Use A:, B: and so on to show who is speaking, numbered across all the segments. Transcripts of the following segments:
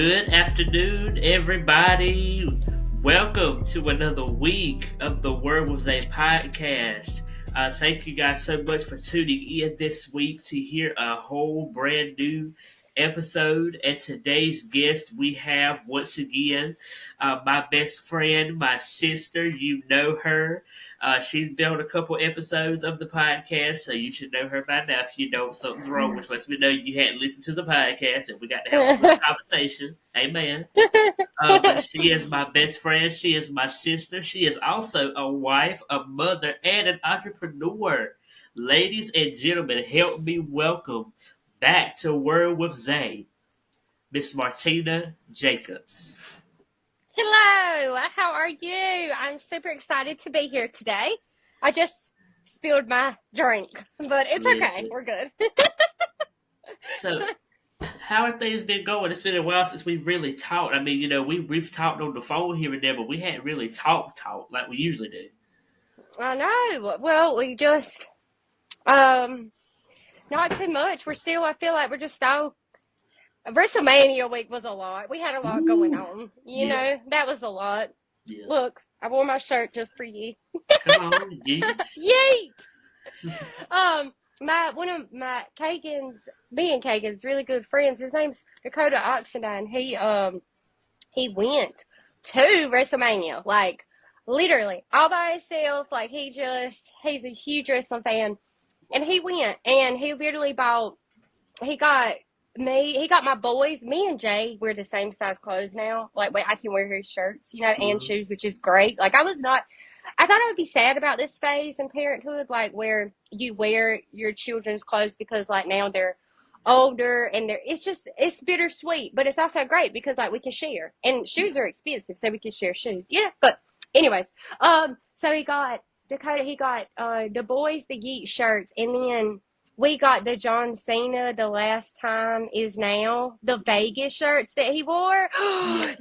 A: Good afternoon, everybody. Welcome to another week of the Word With Zay podcast. Thank you guys so much for tuning in this week to hear a whole brand new episode. And today's guest we have once again my best friend, my sister. You know her. She's been on a couple episodes of the podcast, so you should know her by now. If you don't, something's wrong, which lets me know you hadn't listened to the podcast, and we got to have some real conversation. Amen. But she is my best friend. She is my sister. She is also a wife, a mother, and an entrepreneur. Ladies and gentlemen, help me welcome back to Word With Zay, Miss Martina Jacobs.
B: Hello, how are you? I'm super excited to be here today. I just spilled my drink, but it's okay. We're good.
A: So, how are things been going? It's been a while since we've really talked. I mean, we've talked on the phone here and there, but we hadn't really talked like we usually do.
B: I know. Well, we just, not too much. I feel like we're just so, WrestleMania week was a lot. We had a lot going on. You know, that was a lot.
A: Yeah.
B: Look, I wore my shirt just for you.
A: Come on, yeet.
B: Yeet! One of my me and Kagan's really good friends, his name's Dakota Oxendine. He went to WrestleMania, like literally all by himself. Like he's a huge wrestling fan, and he went and he literally he got my boys. Me and Jay wear the same size clothes now. Like I can wear his shirts, and shoes, which is great. Like I thought I would be sad about this phase in parenthood, like where you wear your children's clothes because like now they're older and it's bittersweet, but it's also great because like we can share, and shoes are expensive, so we can share shoes. Yeah. But anyways, so he got the boys the Yeet shirts, and then we got the John Cena, the last time is now, the Vegas shirts that he wore.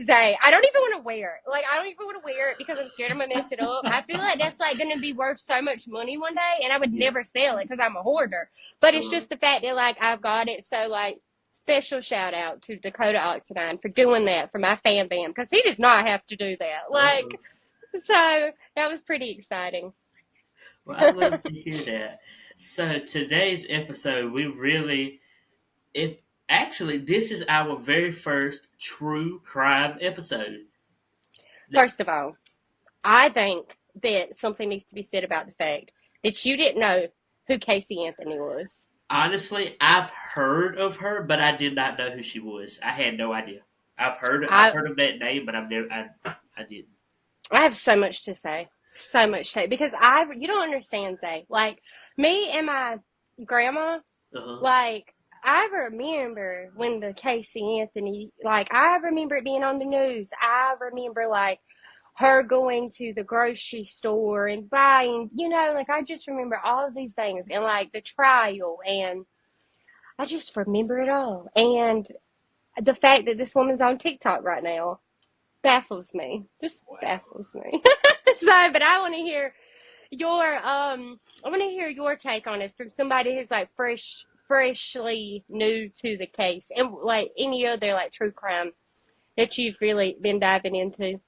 B: Zay, I don't even want to wear it. Like, I don't even want to wear it because I'm scared I'm going to mess it up. I feel like that's, like, going to be worth so much money one day, and I would never sell it because I'm a hoarder. But it's just the fact that, like, I've got it. So, like, special shout out to Dakota Oxendine for doing that for my fan bam, because he did not have to do that. Like, so that was pretty exciting.
A: Well, I love to hear that. So today's episode, this is our very first true crime episode.
B: First of all, I think that something needs to be said about the fact that you didn't know who Casey Anthony was.
A: Honestly, I've heard of her, but I did not know who she was. I had no idea. I've heard of that name, but I didn't.
B: I have so much to say. So much to say. Because you don't understand, Zay. Like, me and my grandma, like, I remember when the Casey Anthony, like, I remember it being on the news. I remember, like, her going to the grocery store and buying, like, I just remember all of these things. And, like, the trial. And I just remember it all. And the fact that this woman's on TikTok right now baffles me. Just baffles me. But I want to hear your take on it from somebody who's like freshly new to the case, and like any other like true crime that you've really been diving into.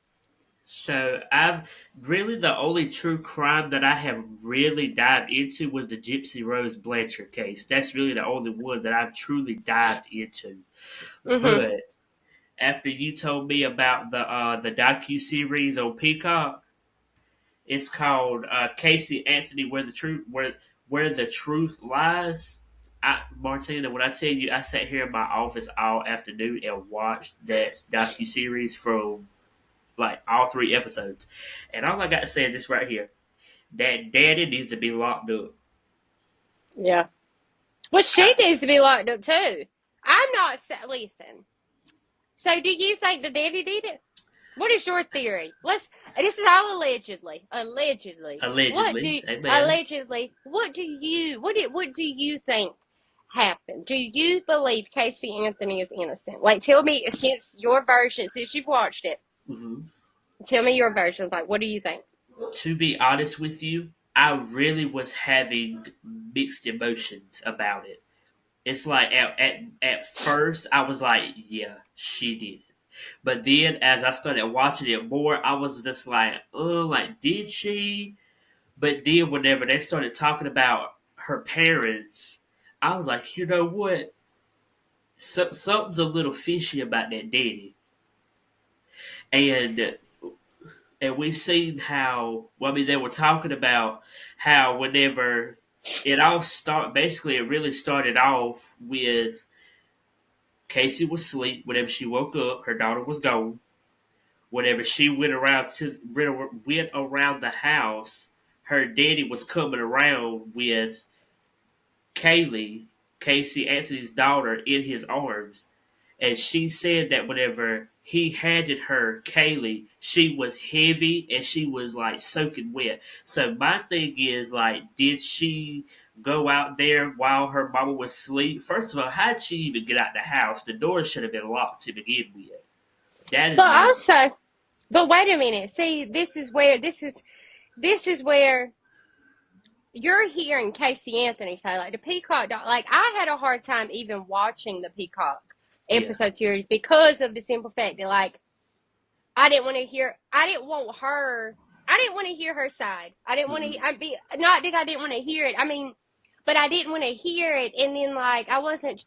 A: So the only true crime that I have really dived into was the Gypsy Rose Blanchard case. That's really the only one that I've truly dived into. But after you told me about the docu-series on Peacock, it's called Casey Anthony, Where the Truth Lies. Martina, when I tell you, I sat here in my office all afternoon and watched that docu-series from like all 3 episodes. And all I got to say is this right here. That daddy needs to be locked up.
B: Yeah. Well, she needs to be locked up too. Listen. So do you think the daddy did it? What is your theory? This is all allegedly. Allegedly. What do you think happened? Do you believe Casey Anthony is innocent? Like, tell me, since you've watched it, tell me your version. Like, what do you think?
A: To be honest with you, I really was having mixed emotions about it. It's like at first I was like, yeah, she did it. But then as I started watching it more, I was just like, oh, like, did she? But then whenever they started talking about her parents, I was like, you know what? Something's a little fishy about that daddy. And we seen how, well, I mean, they were talking about how whenever basically it really started off with Casey was asleep. Whenever she woke up, her daughter was gone. Whenever she went around the house, her daddy was coming around with Kaylee, Casey Anthony's daughter, in his arms. And she said that whenever he handed her Kaylee, she was heavy and she was like soaking wet. So my thing is, like, did she go out there while her mama was asleep? First of all, how'd she even get out the house? The door should have been locked to begin with. That is
B: But
A: my
B: also, but wait a minute. See, this is where you're hearing Casey Anthony say, like, the Peacock dog. Like, I had a hard time even watching the Peacock
A: yeah.
B: episode series because of the simple fact that, like, I didn't want to hear. I didn't want her. I didn't want to hear her side. I didn't want to.
A: Mm-hmm.
B: I be not that I didn't want to hear it. I mean, but I didn't want to hear it, and then like I wasn't.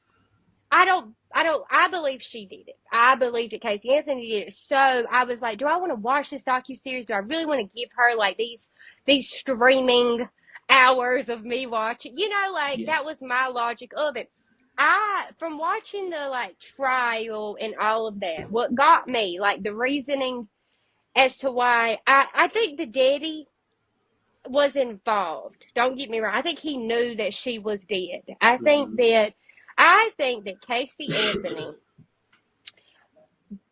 B: I believe she did it. I believe that Casey Anthony did it. So I was like, do I want to watch this docuseries? Do I really want to give her like these streaming hours of me watching? Like
A: Yeah.
B: that was my logic of it. From watching the like trial and all of that, what got me, like the reasoning as to why I think the daddy was involved. Don't get me wrong. I think he knew that she was dead.
A: Mm-hmm.
B: I think that Casey Anthony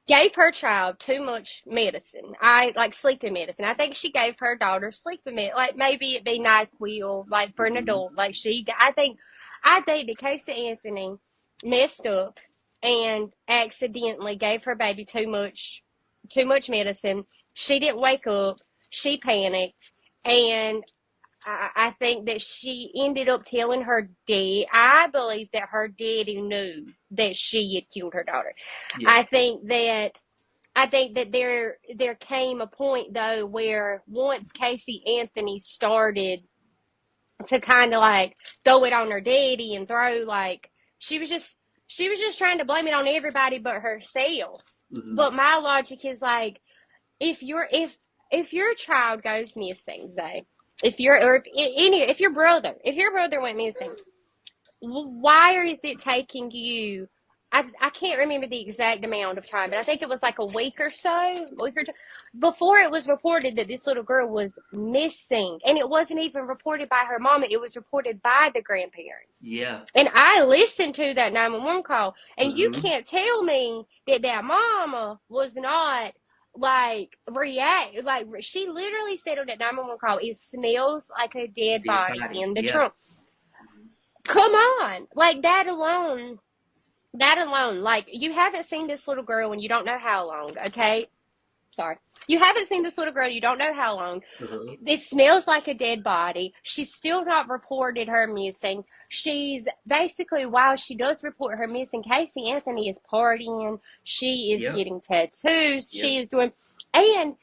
B: gave her child too much medicine. I like sleeping medicine. I think she gave her daughter sleeping medicine. Like maybe it be NyQuil, like for an
A: Mm-hmm.
B: adult. Like I think that Casey Anthony messed up and accidentally gave her baby too much medicine. She didn't wake up. She panicked, and I think that she ended up telling her dad. I believe that her daddy knew that she had killed her daughter.
A: Yeah.
B: I think that there came a point though where once Casey Anthony started to kind of like throw it on her daddy and throw like she was just trying to blame it on everybody but herself.
A: Mm-hmm.
B: But my logic is like if your child goes missing, Zay, if your brother went missing, why is it taking you? I can't remember the exact amount of time, but I think it was like a week or so, before it was reported that this little girl was missing, and it wasn't even reported by her mama; it was reported by the grandparents.
A: Yeah.
B: And I listened to that 911 call, and you
A: Mm-hmm.
B: can't tell me that mama was not like react. Like she literally said on that 911 call, "It smells like a dead
A: Dead
B: body
A: body.
B: in the
A: Yeah.
B: trunk." Come on, like that alone. That alone, like you haven't seen this little girl and you don't know how long. Okay, sorry. You haven't seen this little girl, you don't know how long.
A: Uh-huh.
B: It smells like a dead body. She's still not reported her missing. She's basically, while she does report her missing, Casey Anthony is partying. She is
A: Yep.
B: getting tattoos.
A: Yep.
B: She is doing, and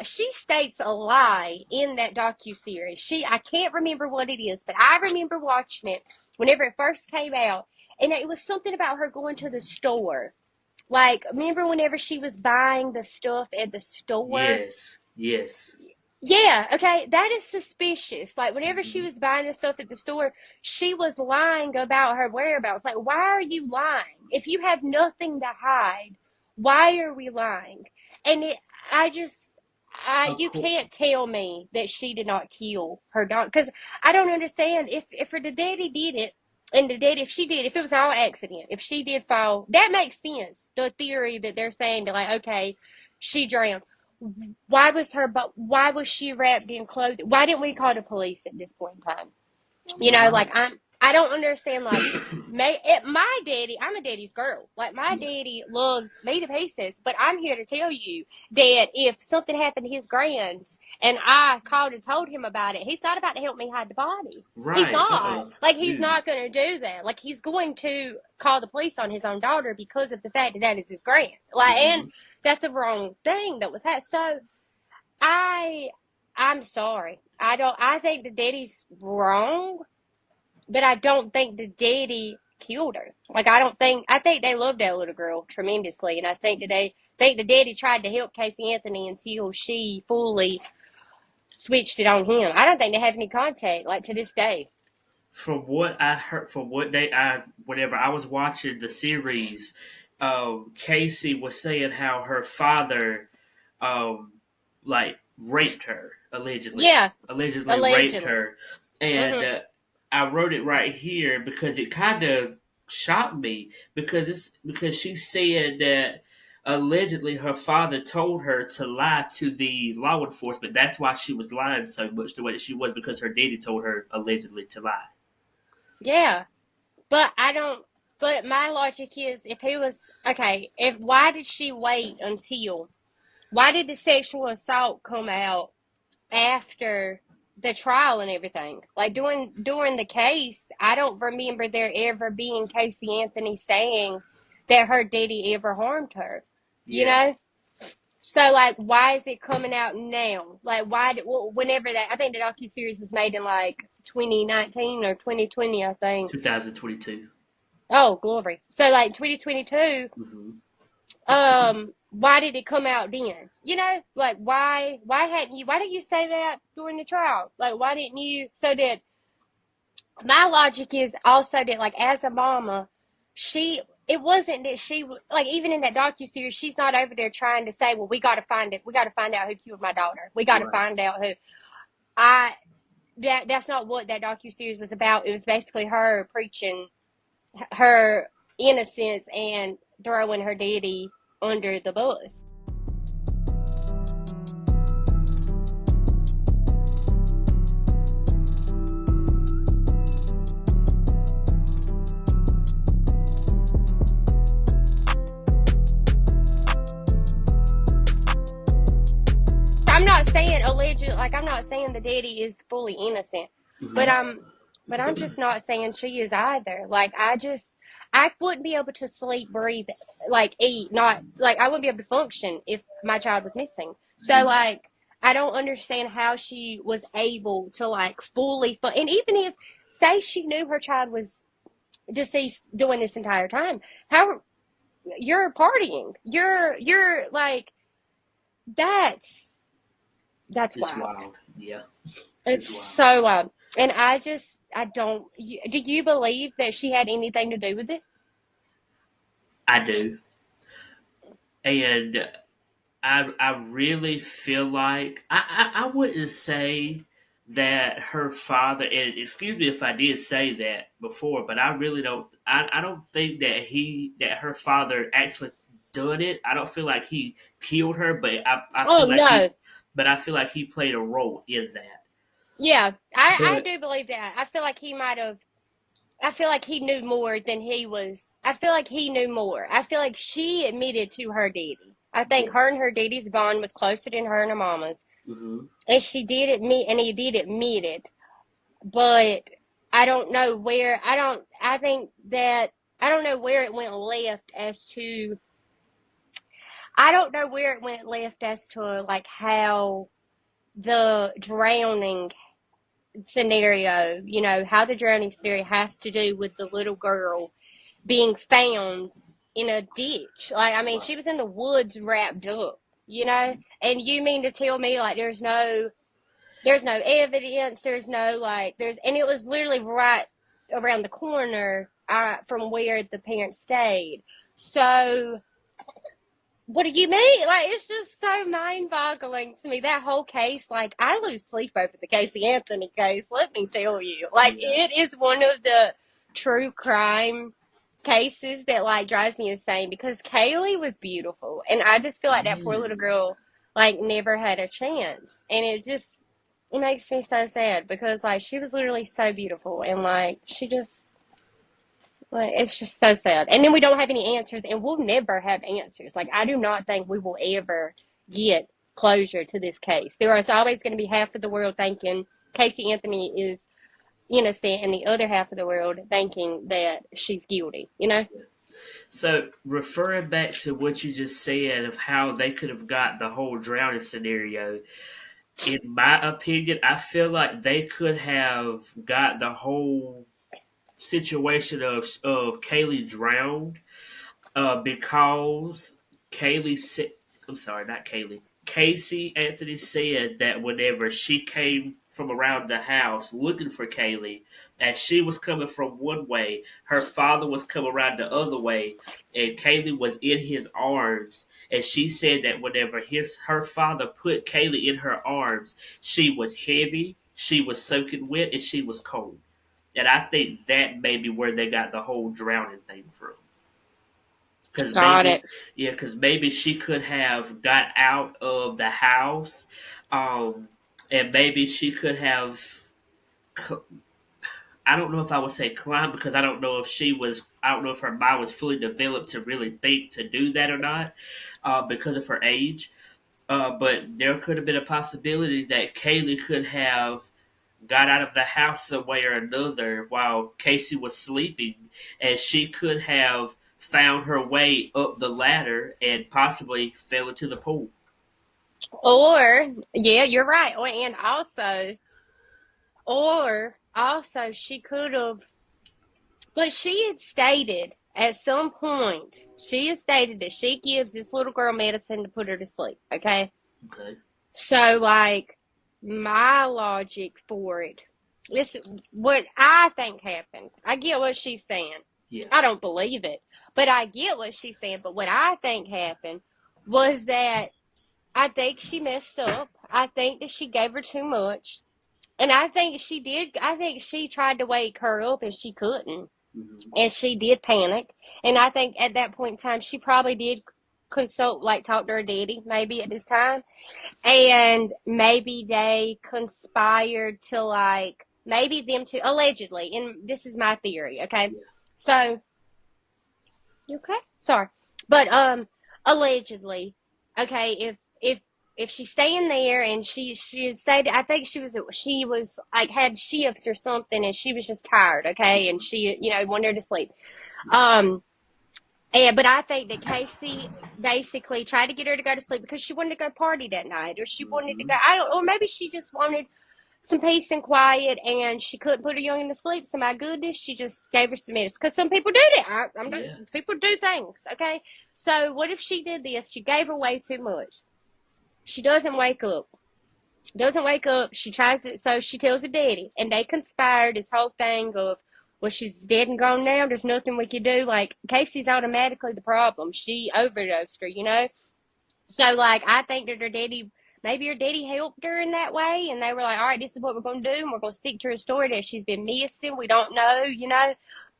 B: she states a lie in that docuseries. I can't remember what it is, but I remember watching it whenever it first came out. And it was something about her going to the store. Like, remember whenever she was buying the stuff at the store?
A: Yes. Yes.
B: Yeah, okay, that is suspicious. Like, whenever she
A: Mm-hmm.
B: was buying the stuff at the store, she was lying about her whereabouts. Like, why are you lying? If you have nothing to hide, why are we lying? And I just,
A: Of
B: you
A: course.
B: can't tell me that she did not kill her dog. Because I don't understand. If her daddy did it, and the daddy, if it was all accident, if she did fall, that makes sense. The theory that they're saying that, like, okay, she drowned. Why was she wrapped in clothing? Why didn't we call the police at this point in time?
A: You're
B: Like
A: right.
B: I don't understand. Like, my daddy, I'm a daddy's girl. Like, my
A: Yeah.
B: daddy loves me to pieces. But I'm here to tell you that if something happened to his grands and I called and told him about it, he's not about to help me hide the body. He's
A: Right.
B: not. Like, he's
A: Dude.
B: not going to do that. Like, he's going to call the police on his own daughter because of the fact that that is his grand. Like, and
A: Hmm.
B: that's a wrong thing that was had. So I, I'm sorry. I think the daddy's wrong, but I don't think the daddy killed her. Like, I think they loved that little girl tremendously, and I think that they think the daddy tried to help Casey Anthony until she fully switched it on him. I don't think they have any contact, like, to this day.
A: From what I heard, from what whenever I was watching the series, Casey was saying how her father, um, like raped her
B: Yeah,
A: allegedly raped
B: allegedly.
A: her, and
B: Hmm.
A: I wrote it right here because it kind of shocked me because she said that allegedly her father told her to lie to the law enforcement. That's why she was lying so much the way that she was because her daddy told her allegedly to lie.
B: Yeah, but I don't. But my logic is, if he was okay, if why did she wait until? Why did the sexual assault come out after the trial and everything? Like, during the case, I don't remember there ever being Casey Anthony saying that her daddy ever harmed her. You
A: Yeah.
B: know? So, like, why is it coming out now? Like, well, whenever that, I think the docuseries was made in like 2019 or 2020, I think.
A: 2022.
B: Oh, glory. So, like, 2022,
A: Hmm.
B: why did it come out then? You know, like, why didn't you say that during the trial? Like, why didn't you? So that my logic is also that, like, as a mama, it wasn't that like, even in that docu-series, she's not over there trying to say, well, we got to find out who killed my daughter. We got to
A: Right.
B: find out who. I, that's not what that docu-series was about. It was basically her preaching her innocence and throwing her daddy under the bus. I'm not saying alleged, like, I'm not saying the daddy is fully innocent, but
A: Hmm.
B: I'm just not saying she is either. Like, I wouldn't be able to sleep, breathe, like, eat, not like, I wouldn't be able to function if my child was missing. So,
A: Yeah.
B: like, I don't understand how she was able to, like, fully and even if, say, she knew her child was deceased during this entire time, how you're partying, you're like, that's that's
A: It's
B: wild.
A: wild. Yeah.
B: It's
A: It's wild.
B: so wild. And I don't, do you believe that she had anything to do with it?
A: I do. And I really feel like I wouldn't say that her father, and excuse me if I did say that before, but I really I don't think that her father actually done it. I don't feel like he killed her, but I
B: Oh,
A: feel like
B: no.
A: he played a role in that.
B: Yeah, I
A: But
B: do believe that. I feel like he might have, I feel like he knew more than he was. I feel like he knew more. I feel like she admitted to her daddy. I think
A: yeah.
B: her and her daddy's bond was closer than her and her mama's.
A: Hmm.
B: And she did admit, and he did admit it. But I don't know where, I think that, I don't know where it went left as to, I don't know where it went left as to, like, how the drowning scenario, how the drowning scenario has to do with the little girl being found in a ditch. Like, I mean,
A: Right.
B: she was in the woods wrapped up, and you mean to tell me, like, there's no evidence, there's no, like, and it was literally right around the corner from where the parents stayed. So, what do you mean? Like, it's just so mind boggling to me. That whole case, like, I lose sleep over the Casey Anthony case, let me tell you. Like,
A: Yeah.
B: it is one of the true crime cases that, like, drives me insane because Kaylee was beautiful. And I just feel like that poor little
A: Yes.
B: girl, like, never had a chance. And it just, It makes me so sad because like she was literally so beautiful and like she just like it's just so sad. And then we don't have any answers and we'll never have answers. Like I do not think we will ever get closure to this case. There is always going to be half of the world thinking Casey Anthony is innocent and the other half of the world thinking that she's guilty, you know?
A: So, referring back to what you just said of how they could have got the whole drowning scenario, in my opinion, I feel like they could have got the whole situation of Kaylee drowned because Kaylee said, I'm sorry, not Kaylee. Casey Anthony said that whenever she came from around the house looking for Kaylee, as she was coming from one way, her father was coming around the other way, and Kaylee was in his arms. And she said that whenever her father put Kaylee in her arms, she was heavy, she was soaking wet, and she was cold. And I think that may be where they got the whole drowning thing from. Because
B: Got
A: maybe,
B: it.
A: yeah, because maybe she could have got out of the house, um, and maybe she could have. I don't know if I would say climb because I don't know if she was. I don't know if her mind was fully developed to really think to do that or not, because of her age. But there could have been a possibility that Kaylee could have got out of the house some way or another while Casey was sleeping, and she could have found her way up the ladder and possibly fell into the pool.
B: Or, yeah, you're right. Or also she could have, but she had stated at some point, she had stated that she gives this little girl medicine to put her to sleep. Okay.
A: Okay.
B: So, like, my logic for it, this what I think happened. I get what she's saying.
A: Yeah.
B: I don't believe it, but I get what she's saying. But what I think happened was that I think she messed up. I think that she gave her too much. And I think she did. I think she tried to wake her up and she couldn't.
A: Mm-hmm.
B: And she did panic. And I think at that point in time, she probably did consult, like, talk to her daddy, maybe at this time. And maybe they conspired to, like, maybe them two, allegedly. And this is my theory, okay?
A: Yeah.
B: So, you okay? Sorry. But, allegedly, okay, if she's staying there and she stayed, I think she was like had shifts or something and she was just tired, okay, and she wanted her to sleep.
A: Yeah.
B: Um, but I think that Casey basically tried to get her to go to sleep because she wanted to go party that night, or she wanted to
A: Mm-hmm.
B: go. I don't, or maybe she just wanted some peace and quiet, and she couldn't put her youngin to sleep. So my goodness, she just gave her some medicine because some people do that.
A: Yeah.
B: People do things, okay. So what if she did this? She gave her way too much. She doesn't wake up. She tries to, so she tells her daddy, and they conspired this whole thing of, well, she's dead and gone now. There's nothing we can do. Like, Casey's automatically the problem. She overdosed her. So, like, I think that maybe her daddy helped her in that way, and they were like, all right, this is what we're going to do, and we're going to stick to her story that she's been missing. We don't know.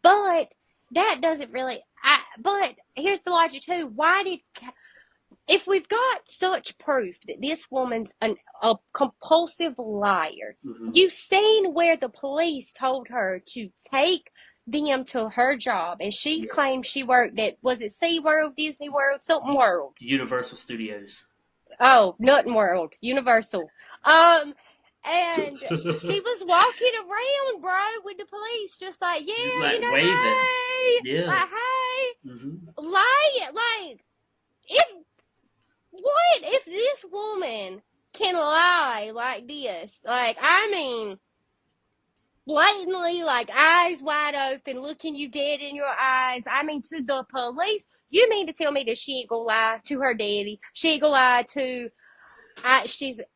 B: But that doesn't really, but here's the logic, too. If we've got such proof that this woman's a compulsive liar,
A: Mm-hmm.
B: you've seen where the police told her to take them to her job, and she
A: Yes.
B: claimed she worked at, was it SeaWorld, Disney World, something World?
A: Universal Studios.
B: Oh, Nothing World, Universal. And she was walking around, bro, with the police, just like,
A: Just
B: yeah,
A: like waving.
B: hey,
A: Yeah.
B: like, hey,
A: Mm-hmm.
B: like, if what if this woman can lie like this? Like, I mean, blatantly, like, eyes wide open, looking you dead in your eyes. I mean, to the police. You mean to tell me that she ain't gonna lie to her daddy? She ain't gonna lie to,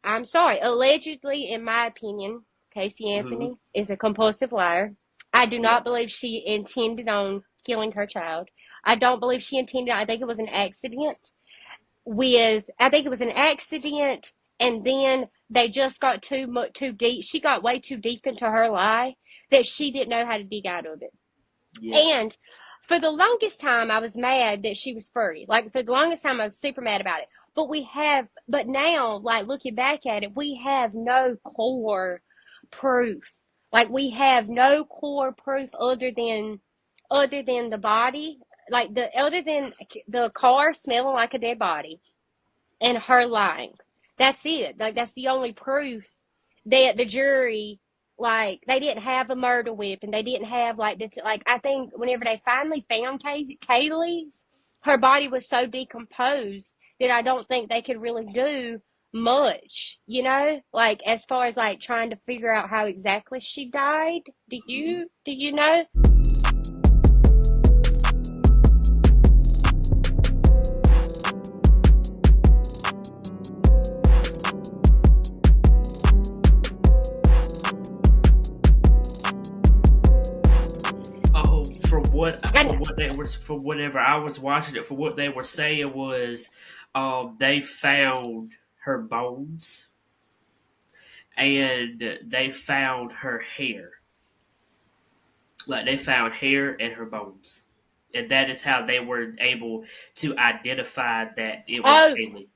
B: I'm sorry, allegedly, in my opinion, Casey
A: Mm-hmm.
B: Anthony is a compulsive liar. I do
A: Yeah.
B: not believe she intended on killing her child. I don't believe she intended, I think it was an accident I think it was an accident, and then they just got too deep. She got way too deep into her lie that she didn't know how to dig out of it.
A: Yeah.
B: And for the longest time, I was mad that she was free. Like, for the longest time, I was super mad about it. But now, like, looking back at it, we have no core proof. Like, we have no core proof other than the body, like, other than the car smelling like a dead body and her lying. That's it. Like, that's the only proof that the jury, like, they didn't have a murder weapon. They didn't have, like, I think whenever they finally found Kaylee's, her body was so decomposed that I don't think they could really do much, like, as far as, like, trying to figure out how exactly she died. Do you know?
A: Oh,
B: And
A: from whatever I was watching it, for what they were saying was, they found her bones and they found her hair. Like they found hair and her bones, and that is how they were able to identify that it was
B: oh,
A: Kaylee.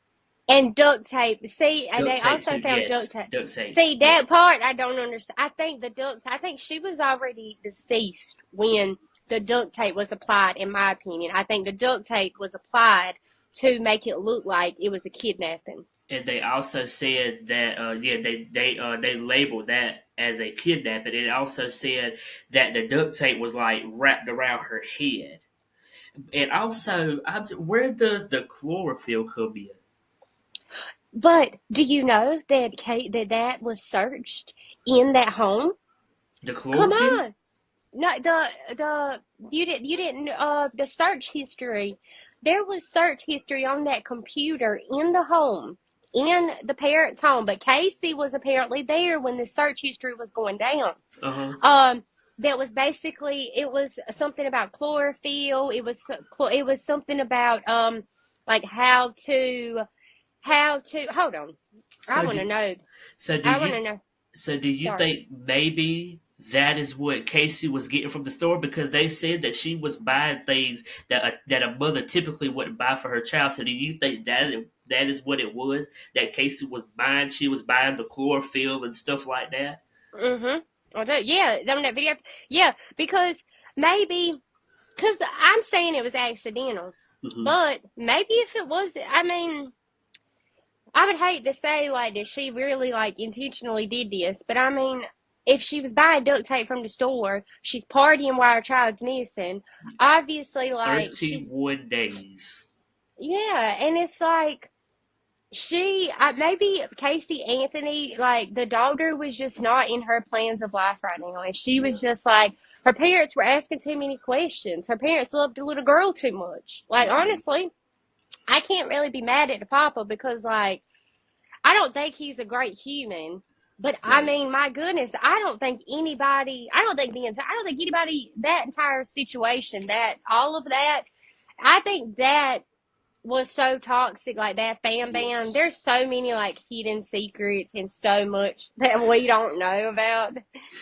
B: and duct tape. See,
A: Duct
B: they
A: tape
B: also
A: too.
B: found duct
A: Yes,
B: tape.
A: duct tape.
B: See, that
A: Yes.
B: part I don't understand. I think she was already deceased when the duct tape was applied, in my opinion. I think the duct tape was applied to make it look like it was a kidnapping.
A: And they also said that they labeled that as a kidnapping. It also said that the duct tape was like wrapped around her head. And also, where does the chlorophyll come in?
B: But do you know that that was searched in that home?
A: The
B: Come
A: chlorophyll?
B: on. No, the you didn't the search history. There was search history on that computer in the home, in the parents' home. But Casey was apparently there when the search history was going down.
A: Uh huh.
B: Um, that was basically, it was something about chlorophyll. It was something about like how to hold on. I
A: So
B: want
A: do
B: to know.
A: so do
B: I want
A: you
B: to know.
A: So do you
B: Sorry.
A: think maybe that is what Casey was getting from the store, because they said that she was buying things that a mother typically wouldn't buy for her child? So do you think that is what it was that Casey was buying? She was buying the chlorophyll and stuff like that.
B: Mm-hmm. I do. Yeah, on that video. Yeah, because maybe, because I'm saying it was accidental,
A: Hmm.
B: but maybe if it was, I mean, I would hate to say like that she really like intentionally did this, but I mean, if she was buying duct tape from the store, she's partying while her child's missing. Obviously, like, she's,
A: 31 days.
B: yeah, and it's like, maybe Casey Anthony, like, the daughter was just not in her plans of life right now, and she
A: Yeah.
B: was just like, her parents were asking too many questions. Her parents loved the little girl too much. Like,
A: Hmm.
B: honestly, I can't really be mad at the papa because, like, I don't think he's a great human. But I
A: Right.
B: mean, my goodness, I don't think anybody, that entire situation, that all of that, I think that was so toxic, like that fam bam.
A: Yes.
B: There's so many like hidden secrets and so much that we don't know about.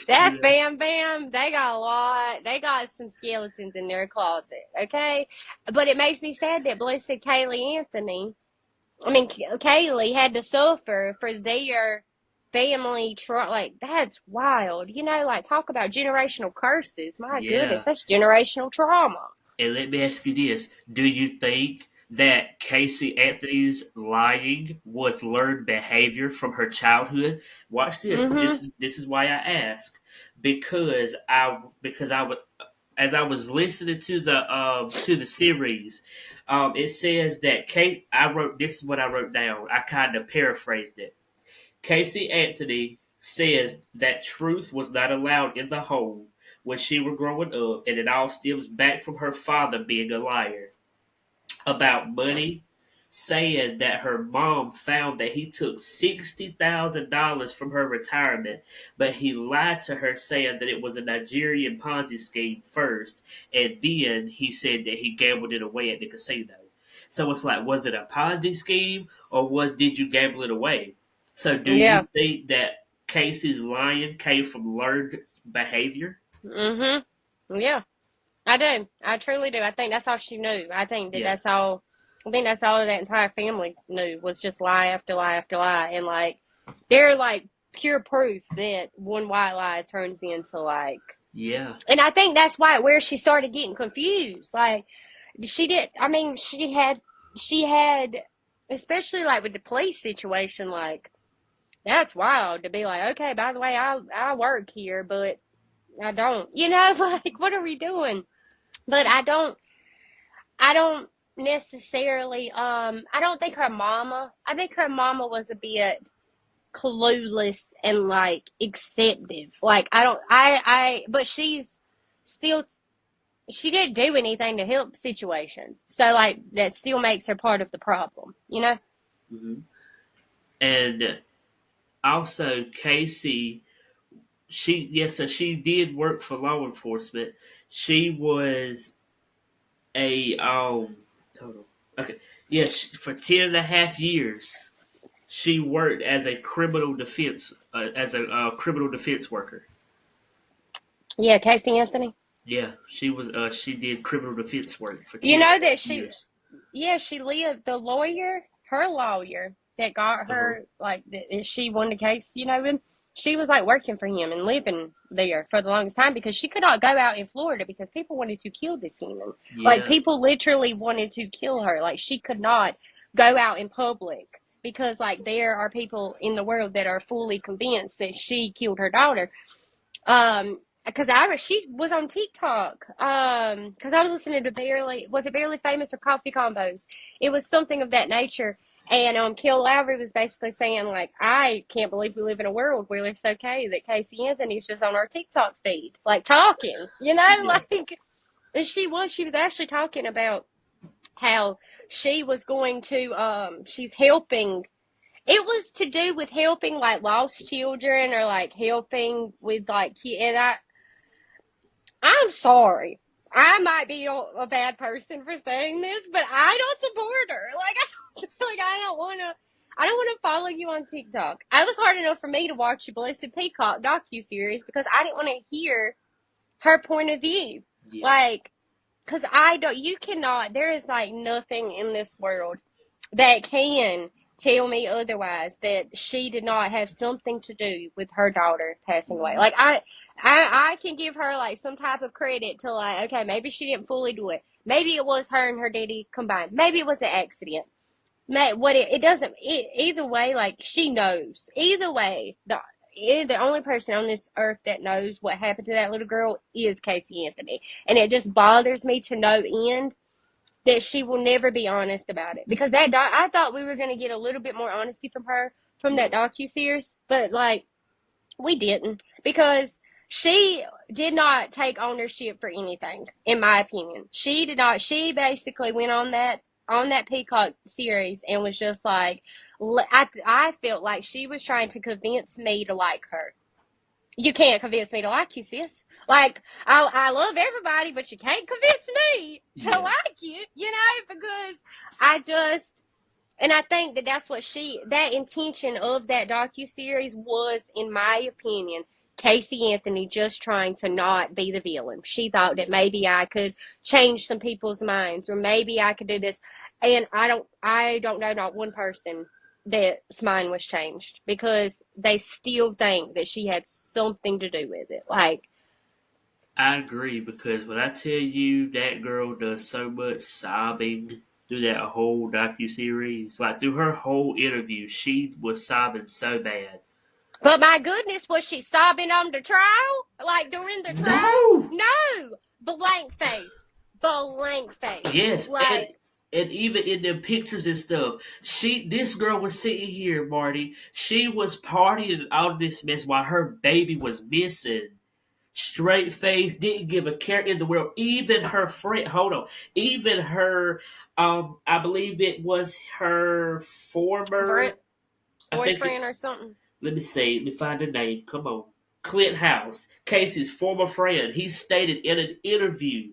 B: That
A: Yeah.
B: fam bam, they got a lot. They got some skeletons in their closet, okay? But it makes me sad that Blessed Kaylee Anthony, I mean, Kaylee had to suffer for their family like, that's wild. Like, talk about generational curses. My goodness,
A: Yeah.
B: that's generational trauma.
A: And let me ask you this: do you think that Casey Anthony's lying was learned behavior from her childhood? Watch this.
B: Mm-hmm.
A: This is why I ask, because I was as I was listening to the series, it says that Kate. I wrote this is what I wrote down. I kind of paraphrased it. Casey Anthony says that truth was not allowed in the home when she was growing up, and it all stems back from her father being a liar about money, saying that her mom found that he took $60,000 from her retirement, but he lied to her saying that it was a Nigerian Ponzi scheme first, and then he said that he gambled it away at the casino. So it's like, was it a Ponzi scheme, or did you gamble it away? So do
B: Yeah.
A: you think that Casey's lying came from learned behavior?
B: Mm-hmm. Yeah. I do. I truly do. I think that's all she knew. I think that
A: Yeah.
B: that's all. I think that's all that entire family knew was just lie after lie after lie, and like they're like pure proof that one white lie turns into like.
A: Yeah.
B: And I think that's why where she started getting confused. Like she did. I mean, she had, especially like with the police situation. Like that's wild to be like, okay, by the way, I work here, but I don't. You know, like what are we doing? But I don't necessarily I don't think her mama I think her mama was a bit clueless and like acceptive. Like I don't I but she's still she didn't do anything to help the situation. So like that still makes her part of the problem, you know?
A: Hmm. And also, Casey, so she did work for law enforcement. She was a hold on. Okay, yeah, for 10.5 years, she worked as a criminal defense worker.
B: Yeah, Casey Anthony.
A: Yeah, she did criminal defense work for
B: You
A: ten and
B: know
A: a
B: that
A: half years.
B: she lived the lawyer, her lawyer that got
A: Uh huh.
B: her like she won the case, you know, and she was like working for him and living there for the longest time because she could not go out in Florida because people wanted to kill this human. Like
A: Yeah.
B: people literally wanted to kill her. Like she could not go out in public because like there are people in the world that are fully convinced that she killed her daughter. Because she was on TikTok. Because I was listening to Barely Famous or Coffee Combos? It was something of that nature. And Kill Lowry was basically saying like, I can't believe we live in a world where it's okay that Casey Anthony's just on our TikTok feed, like talking, you know,
A: Yeah.
B: like and she was actually talking about how she was going to she's helping it was to do with helping like lost children or like helping with like and I'm sorry. I might be a bad person for saying this, but I don't support her. Like I don't want to. I don't want to follow you on TikTok. It was hard enough for me to watch the Blessed Peacock docu series because I didn't want to hear her point of view.
A: Yeah.
B: Like, because I don't. You cannot. There is like nothing in this world that can tell me otherwise that she did not have something to do with her daughter passing away.
A: Mhm.
B: Like I can give her like some type of credit to like, okay, maybe she didn't fully do it. Maybe it was her and her daddy combined. Maybe it was an accident. What it doesn't either way. Like she knows. Either way, the only person on this earth that knows what happened to that little girl is Casey Anthony, and it just bothers me to no end that she will never be honest about it because I thought we were going to get a little bit more honesty from her from
A: Yeah.
B: that docu series, but like we didn't because she did not take ownership for anything. In my opinion, she did not. She basically went on that Peacock series and was just like, I felt like she was trying to convince me to like her. You can't convince me to like you, sis. Like, I love everybody, but you can't convince me to
A: Yeah.
B: like you, because I just, and I think that that's what that intention of that docu-series was, in my opinion, Casey Anthony just trying to not be the villain. She thought that
A: Yeah.
B: maybe I could change some people's minds, or maybe I could do this. And I don't know not one person that's mind was changed because they still think that she had something to do with it. Like,
A: I agree because when I tell you that girl does so much sobbing through that whole docu series, like through her whole interview, she was sobbing so bad.
B: but my goodness, was she sobbing on the trial? Like during the trial?
A: No.
B: No. Blank face. Blank face.
A: Yes, and
B: Like,
A: even in the pictures and stuff, this girl was sitting here, Marty. She was partying out this mess while her baby was missing. Straight face, didn't give a care in the world. Even her friend, hold on, even her, I believe it was her former, I think it,
B: boyfriend or something.
A: let me see, let me find the name, come on. Clint House, Casey's former friend, he stated in an interview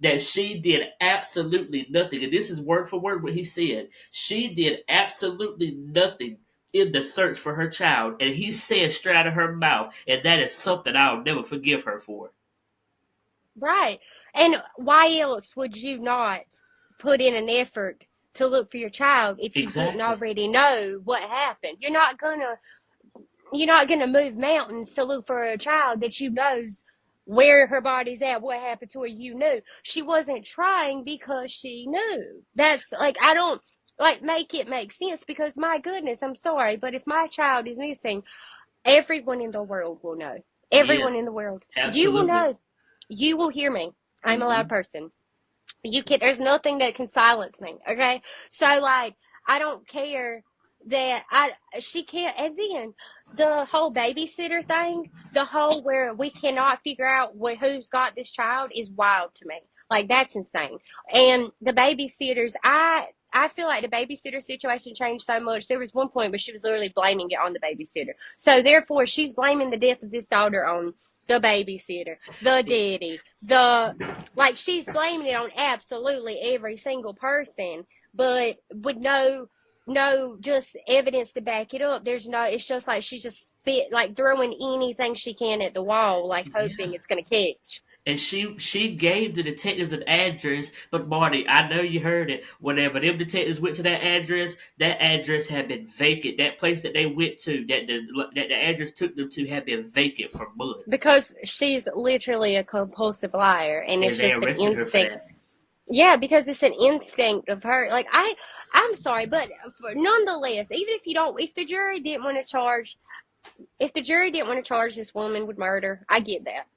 A: that she did absolutely nothing. And this is word for word what he said. She did absolutely nothing in the search for her child. And he said straight out of her mouth, and that is something I'll never forgive her for.
B: Right. And why else would you not put in an effort to look for your child if you didn't
A: Exactly.
B: already know what happened? You're not gonna move mountains to look for a child that you knows where her body's at, what happened to her. You knew she wasn't trying because she knew. That's like, I don't like make it make sense, because my goodness, I'm sorry, but if my child is missing, everyone in the world will know.
A: Yeah,
B: Everyone in the world, you will
A: absolutely.
B: know. You will hear me. I'm a loud
A: Hmm.
B: person. There's nothing that can silence me. Okay. So like, I don't care that she can't. And then the whole babysitter thing, the whole where we cannot figure out who's got this child, is wild to me. Like, that's insane. And the babysitters, I feel like the babysitter situation changed so much. There was one point where she was literally blaming it on the babysitter. So therefore, she's blaming the death of this daughter on the babysitter, the daddy, like, she's blaming it on absolutely every single person, but with no just evidence to back it up. It's just like she's just like throwing anything she can at the wall, like
A: Yeah.
B: hoping it's gonna catch.
A: And she gave the detectives an address, but Marty, I know you heard it. Whenever them detectives went to that address had been vacant. That place that they went to, that the address took them to, had been vacant for months,
B: Because she's literally a compulsive liar, and
A: and
B: it's
A: they
B: just an
A: arrested her for
B: instinct.
A: that.
B: Yeah, because it's an instinct of her. Like, I'm sorry, but nonetheless, even if the jury didn't want to charge this woman with murder, I get that.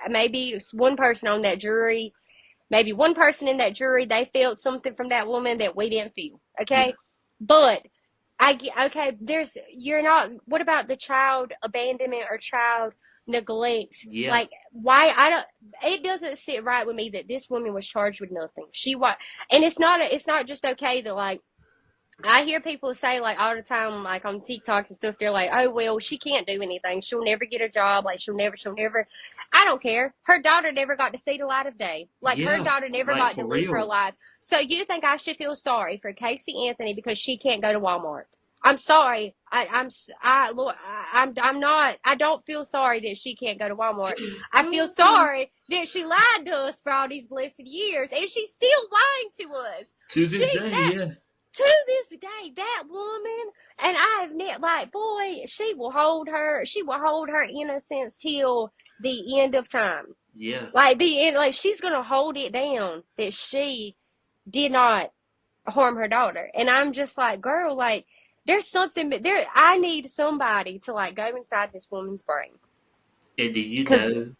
B: Maybe one person on that jury, maybe one person in that jury, they felt something from that woman that we didn't feel.
A: Yeah,
B: Okay, but I get, okay. You're not. What about the child abandonment or child neglect?
A: yeah,
B: Like, why? I don't. It doesn't sit right with me that this woman was charged with nothing. And it's not just okay to, like, I hear people say, like, all the time, like on TikTok and stuff, they're like, oh, well, she can't do anything. She'll never get a job. Like, she'll never. I don't care. Her daughter never got to see the light of day. Like, her
A: yeah.
B: daughter never
A: Like
B: got to
A: for
B: live her
A: real.
B: life. So you think I should feel sorry for Casey Anthony because she can't go to Walmart? I'm sorry. Lord, I'm not. I don't feel sorry that she can't go to Walmart. I feel sorry that she lied to us for all these blessed years, and she's still lying to us.
A: To this day,
B: That
A: yeah,
B: to this day, that woman, and I have met, like, boy, she will hold her innocence till the end of time.
A: yeah.
B: Like, the end, like, she's gonna hold it down that she did not harm her daughter. And I'm just like, girl, like, there's something, but I need somebody to, like, go inside this woman's brain.
A: And do you
B: Cause,
A: know?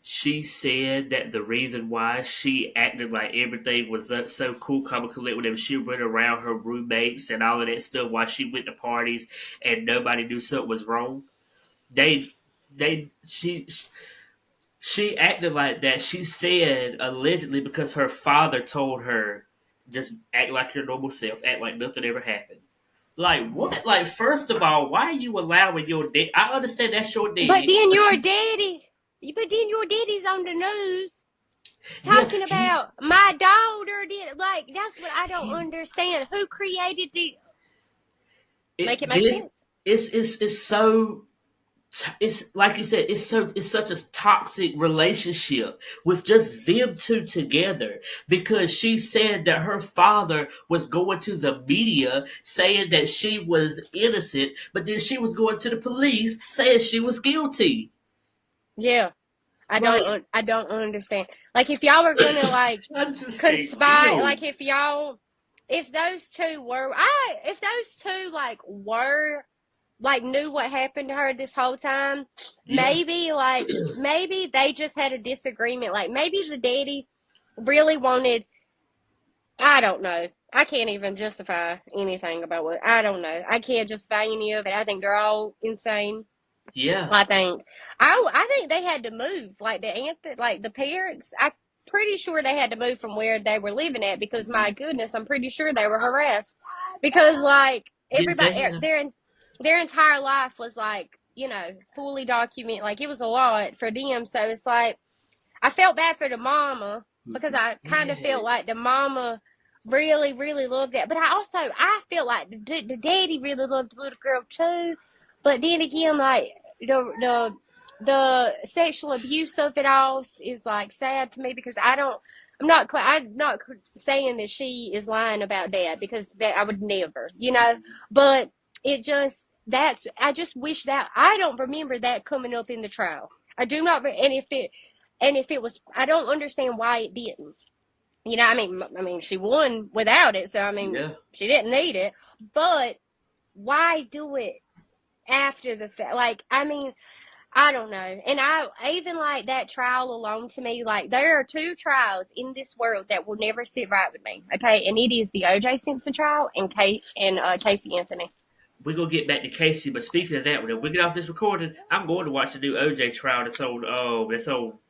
A: She said that the reason why she acted like everything was so cool, calm, and collected whenever she went around her roommates and all of that stuff while she went to parties and nobody knew something was wrong. They, they, she acted like that. She said allegedly because her father told her, just act like your normal self, act like nothing ever happened. Like what? Like first of all, why are you allowing your dad? I understand that's your
B: but
A: daddy,
B: then
A: but
B: your
A: you,
B: daddy, but then your daddy's on the news
A: yeah,
B: talking
A: he,
B: about my daughter did, like, that's what I don't understand. Who created the make it make
A: this
B: sense?
A: it's so it's like you said, it's such a toxic relationship with just them two together, because she said that her father was going to the media saying that she was innocent, but then she was going to the police saying she was guilty.
B: Yeah.
A: Like
B: I don't understand. Like, if y'all were gonna, like,
A: I just can't
B: conspire,
A: deal.
B: like, if those two, like, were, like, knew what happened to her this whole time,
A: Yeah,
B: maybe they just had a disagreement. Like, maybe the daddy really wanted, I don't know. I can't even justify anything about what, I don't know. I can't justify any of it. I think they're all insane.
A: yeah,
B: I think I think they had to move, like, like the parents. I'm pretty sure they had to move from where they were living at, because, my goodness, I'm pretty sure they were harassed, because, like,
A: yeah. They
B: everybody,
A: had
B: their entire life was, like, fully documented. Like, it was a lot for them. So it's like, I felt bad for the mama, because I kind of felt
A: yes.
B: like the mama really, really loved that. But I felt like the daddy really loved the little girl too. But then again, like, the the sexual abuse of it all is like sad to me because I'm not saying that she is lying about Dad because that I would never, but it just I just wish that I don't remember that coming up in the trial. I do not, and if it was, I don't understand why it didn't. I mean, she won without it, so I mean,
A: Yeah.
B: she didn't need it. But why do it after the fact? Like, I mean, I don't know. And I even like that trial alone to me, like there are two trials in this world that will never sit right with me. Okay. And it is the OJ Simpson trial and Casey Anthony.
A: We're gonna get back to Casey, but speaking of that, when we get off this recording, I'm going to watch the new OJ trial that's on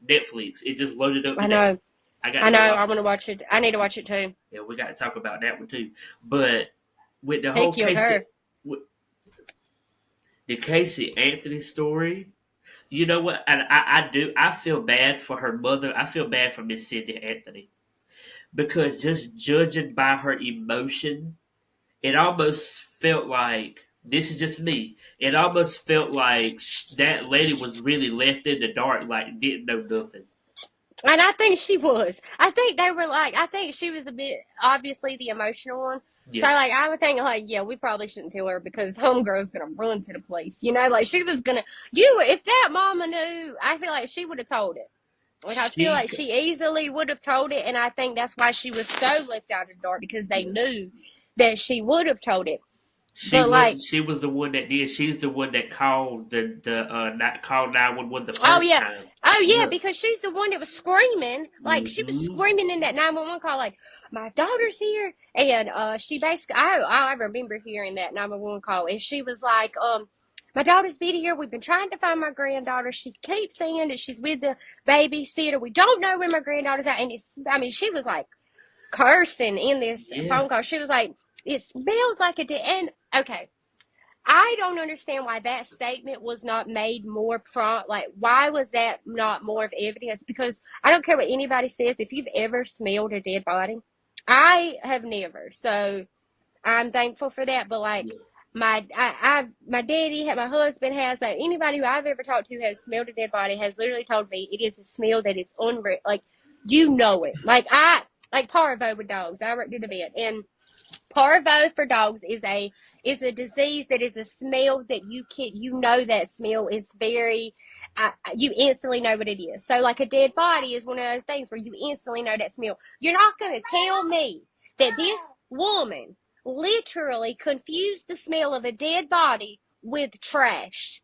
A: Netflix. It just loaded up
B: I
A: today.
B: know.
A: I got
B: I
A: to
B: know.
A: go
B: I
A: watch
B: want
A: it.
B: to watch it. I need to watch it too.
A: Yeah, we got to talk about that one too. But with the
B: He
A: whole
B: killed
A: Casey,
B: her.
A: with the Casey Anthony story, you know what? And I do. I feel bad for her mother. I feel bad for Miss Cindy Anthony because just judging by her emotion, it almost felt like this is just me. It almost felt like that lady was really left in the dark, like didn't know nothing.
B: And I think she was. I think they were like, I think she was a bit, obviously, the emotional one. So,
A: Yeah,
B: like, I would think, like, yeah, we probably shouldn't tell her because homegirl's going to run to the police. Like, she was going to, if that mama knew, I feel like she would have told it. Like, I feel
A: she
B: like she easily would have told it. And I think that's why she was so left out of the dark because they
A: yeah.
B: knew that she would have told it.
A: She
B: But, like,
A: was she was the one that did. She's the one that called the not called 911 the
B: oh,
A: first
B: yeah.
A: time.
B: Oh, yeah,
A: Yeah.
B: because she's the one that was screaming. Like, she was
A: Hmm.
B: screaming in that 911 call, like, my daughter's here. And she basically, I remember hearing that 911 call. And she was like, my daughter's been here. We've been trying to find my granddaughter. She keeps saying that she's with the babysitter. We don't know where my granddaughter's at. And she was like cursing in this
A: Yeah.
B: phone call. She was like, it smells like a dead. And, okay. I don't understand why that statement was not made more prompt. Like, why was that not more of evidence? Because I don't care what anybody says. If you've ever smelled a dead body, I have never. So I'm thankful for that. But like,
A: Yeah.
B: my daddy, my husband has, like, anybody who I've ever talked to has smelled a dead body has literally told me it is a smell that is unreal. Like, you know it. Like parvo with dogs. I worked in a vet, and parvo for dogs is a disease that is a smell that that smell is very you instantly know what it is. So like a dead body is one of those things where you instantly know that smell. You're not going to tell me that this woman literally confused the smell of a dead body with trash.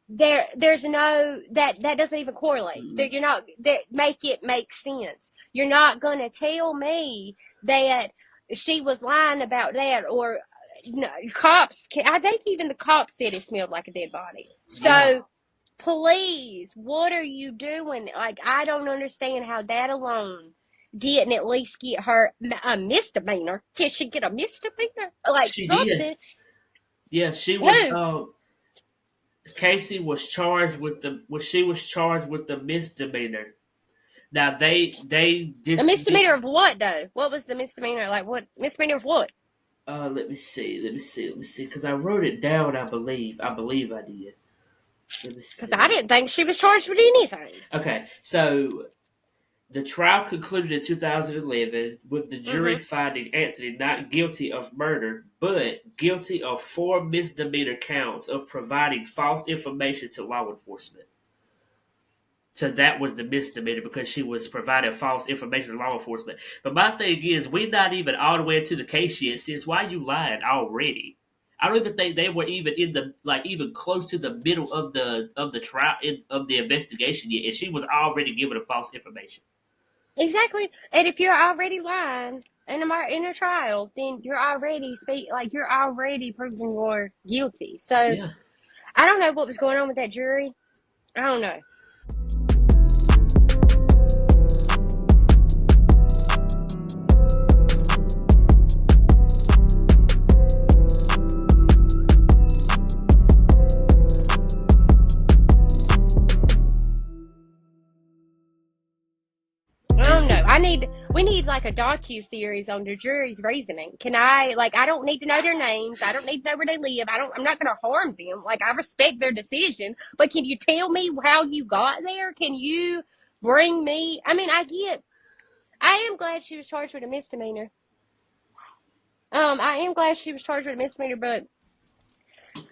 B: There's no that doesn't even correlate.
A: Mm-mm.
B: That you're not that make it make sense. You're not going to tell me that she was lying about that, or no, cops. I think even the cops said it smelled like a dead body.
A: Yeah.
B: So please, what are you doing? Like, I don't understand how that alone didn't at least get her a misdemeanor. Can she get a misdemeanor? Like
A: She did.
B: something.
A: Yeah. She was.
B: Who?
A: Casey was charged with the. Well, she was charged with the misdemeanor. Now they
B: A
A: dismissed.
B: misdemeanor of what, though? What was the misdemeanor? Like, what? Misdemeanor of what?
A: Let me see. Let me see. Let me see. Because I wrote it down. I believe. I believe I did. Let me
B: Because I
A: see.
B: didn't think she was charged with anything.
A: Okay, so the trial concluded in 2011 with the jury
B: Mm-hmm.
A: finding Anthony not guilty of murder, but guilty of 4 misdemeanor counts of providing false information to law enforcement. So that was the misdemeanor because she was providing false information to law enforcement. But my thing is, we're not even all the way into the case yet. Since why are you lying already? I don't even think they were even in the even close to the middle of the trial of the investigation yet, and she was already given a false information.
B: Exactly. And if you're already lying in a trial, then you're already proving you're guilty. So
A: Yeah.
B: I don't know what was going on with that jury. I don't know. I don't know. we need like a docu-series on the jury's reasoning. I don't need to know their names. I don't need to know where they live. I'm not going to harm them. Like, I respect their decision, but can you tell me how you got there? Can you bring me, I am glad she was charged with a misdemeanor. I am glad she was charged with a misdemeanor, but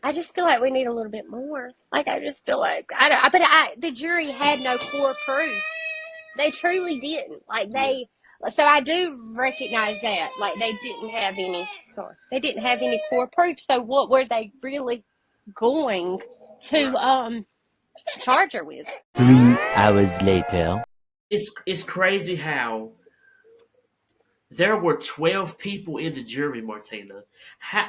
B: I just feel like we need a little bit more. Like, I just feel like, the jury had no core proof. They truly didn't. So I do recognize that. Like, they didn't have any core proof. So what were they really going to, charge her with?
C: 3 hours later.
A: It's crazy how there were 12 people in the jury, Martina,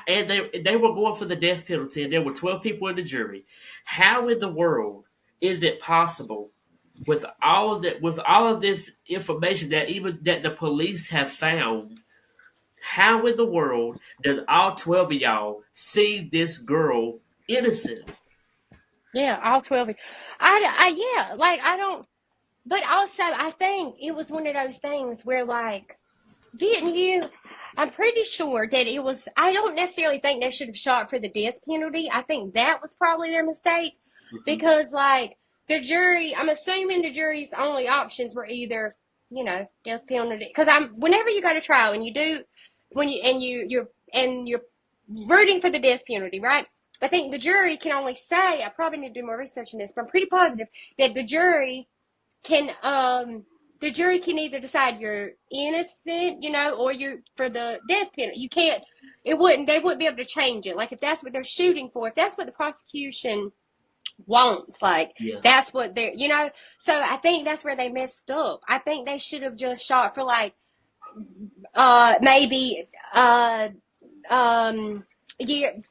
A: and they were going for the death penalty, and there were 12 people in the jury. How in the world is it possible, with all of this information that the police have found? How in the world does all 12 of y'all see this girl innocent?
B: Yeah, all 12. I don't, but also I think it was one of those things where, like, didn't you? I'm pretty sure that it was. I don't necessarily think they should have shot for the death penalty. I think that was probably their mistake because, like, the jury. I'm assuming the jury's only options were either, death penalty. Because whenever you go to trial and you do, you're rooting for the death penalty, right? I think the jury can only say. I probably need to do more research on this, but I'm pretty positive that the jury can either decide you're innocent, or you're for the death penalty. You can't. They wouldn't be able to change it. Like, if that's what they're shooting for, if that's what the prosecution wants, like,
A: Yeah.
B: that's what they're, So I think that's where they messed up. I think they should have just shot for, like, maybe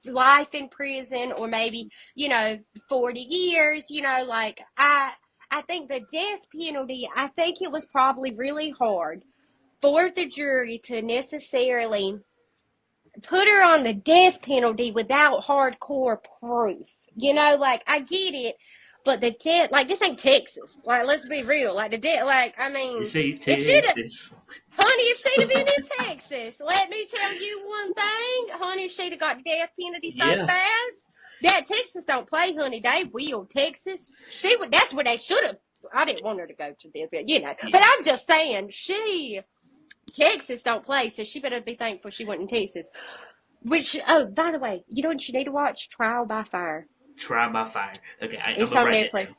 B: life in prison, or maybe 40 years. Like, I think the death penalty, I think it was probably really hard for the jury to necessarily put her on the death penalty without hardcore proof. Like, I get it, but the death, like, this ain't Texas. Like, let's be real. Like, the death, like, I mean,
A: You see,
B: if she'd have,
A: Texas.
B: honey, if she'd have been in Texas, let me tell you one thing, honey, if she'd have got the death penalty so
A: Yeah.
B: fast, that Texas don't play, honey. They will. Texas, that's what they should have. I didn't want her to go to death,
A: Yeah.
B: But I'm just saying, Texas don't play, so she better be thankful she went in Texas. Which, by the way, you know what you need to watch? Trial by Fire.
A: Trial by Fire. Okay,
B: It's on Netflix.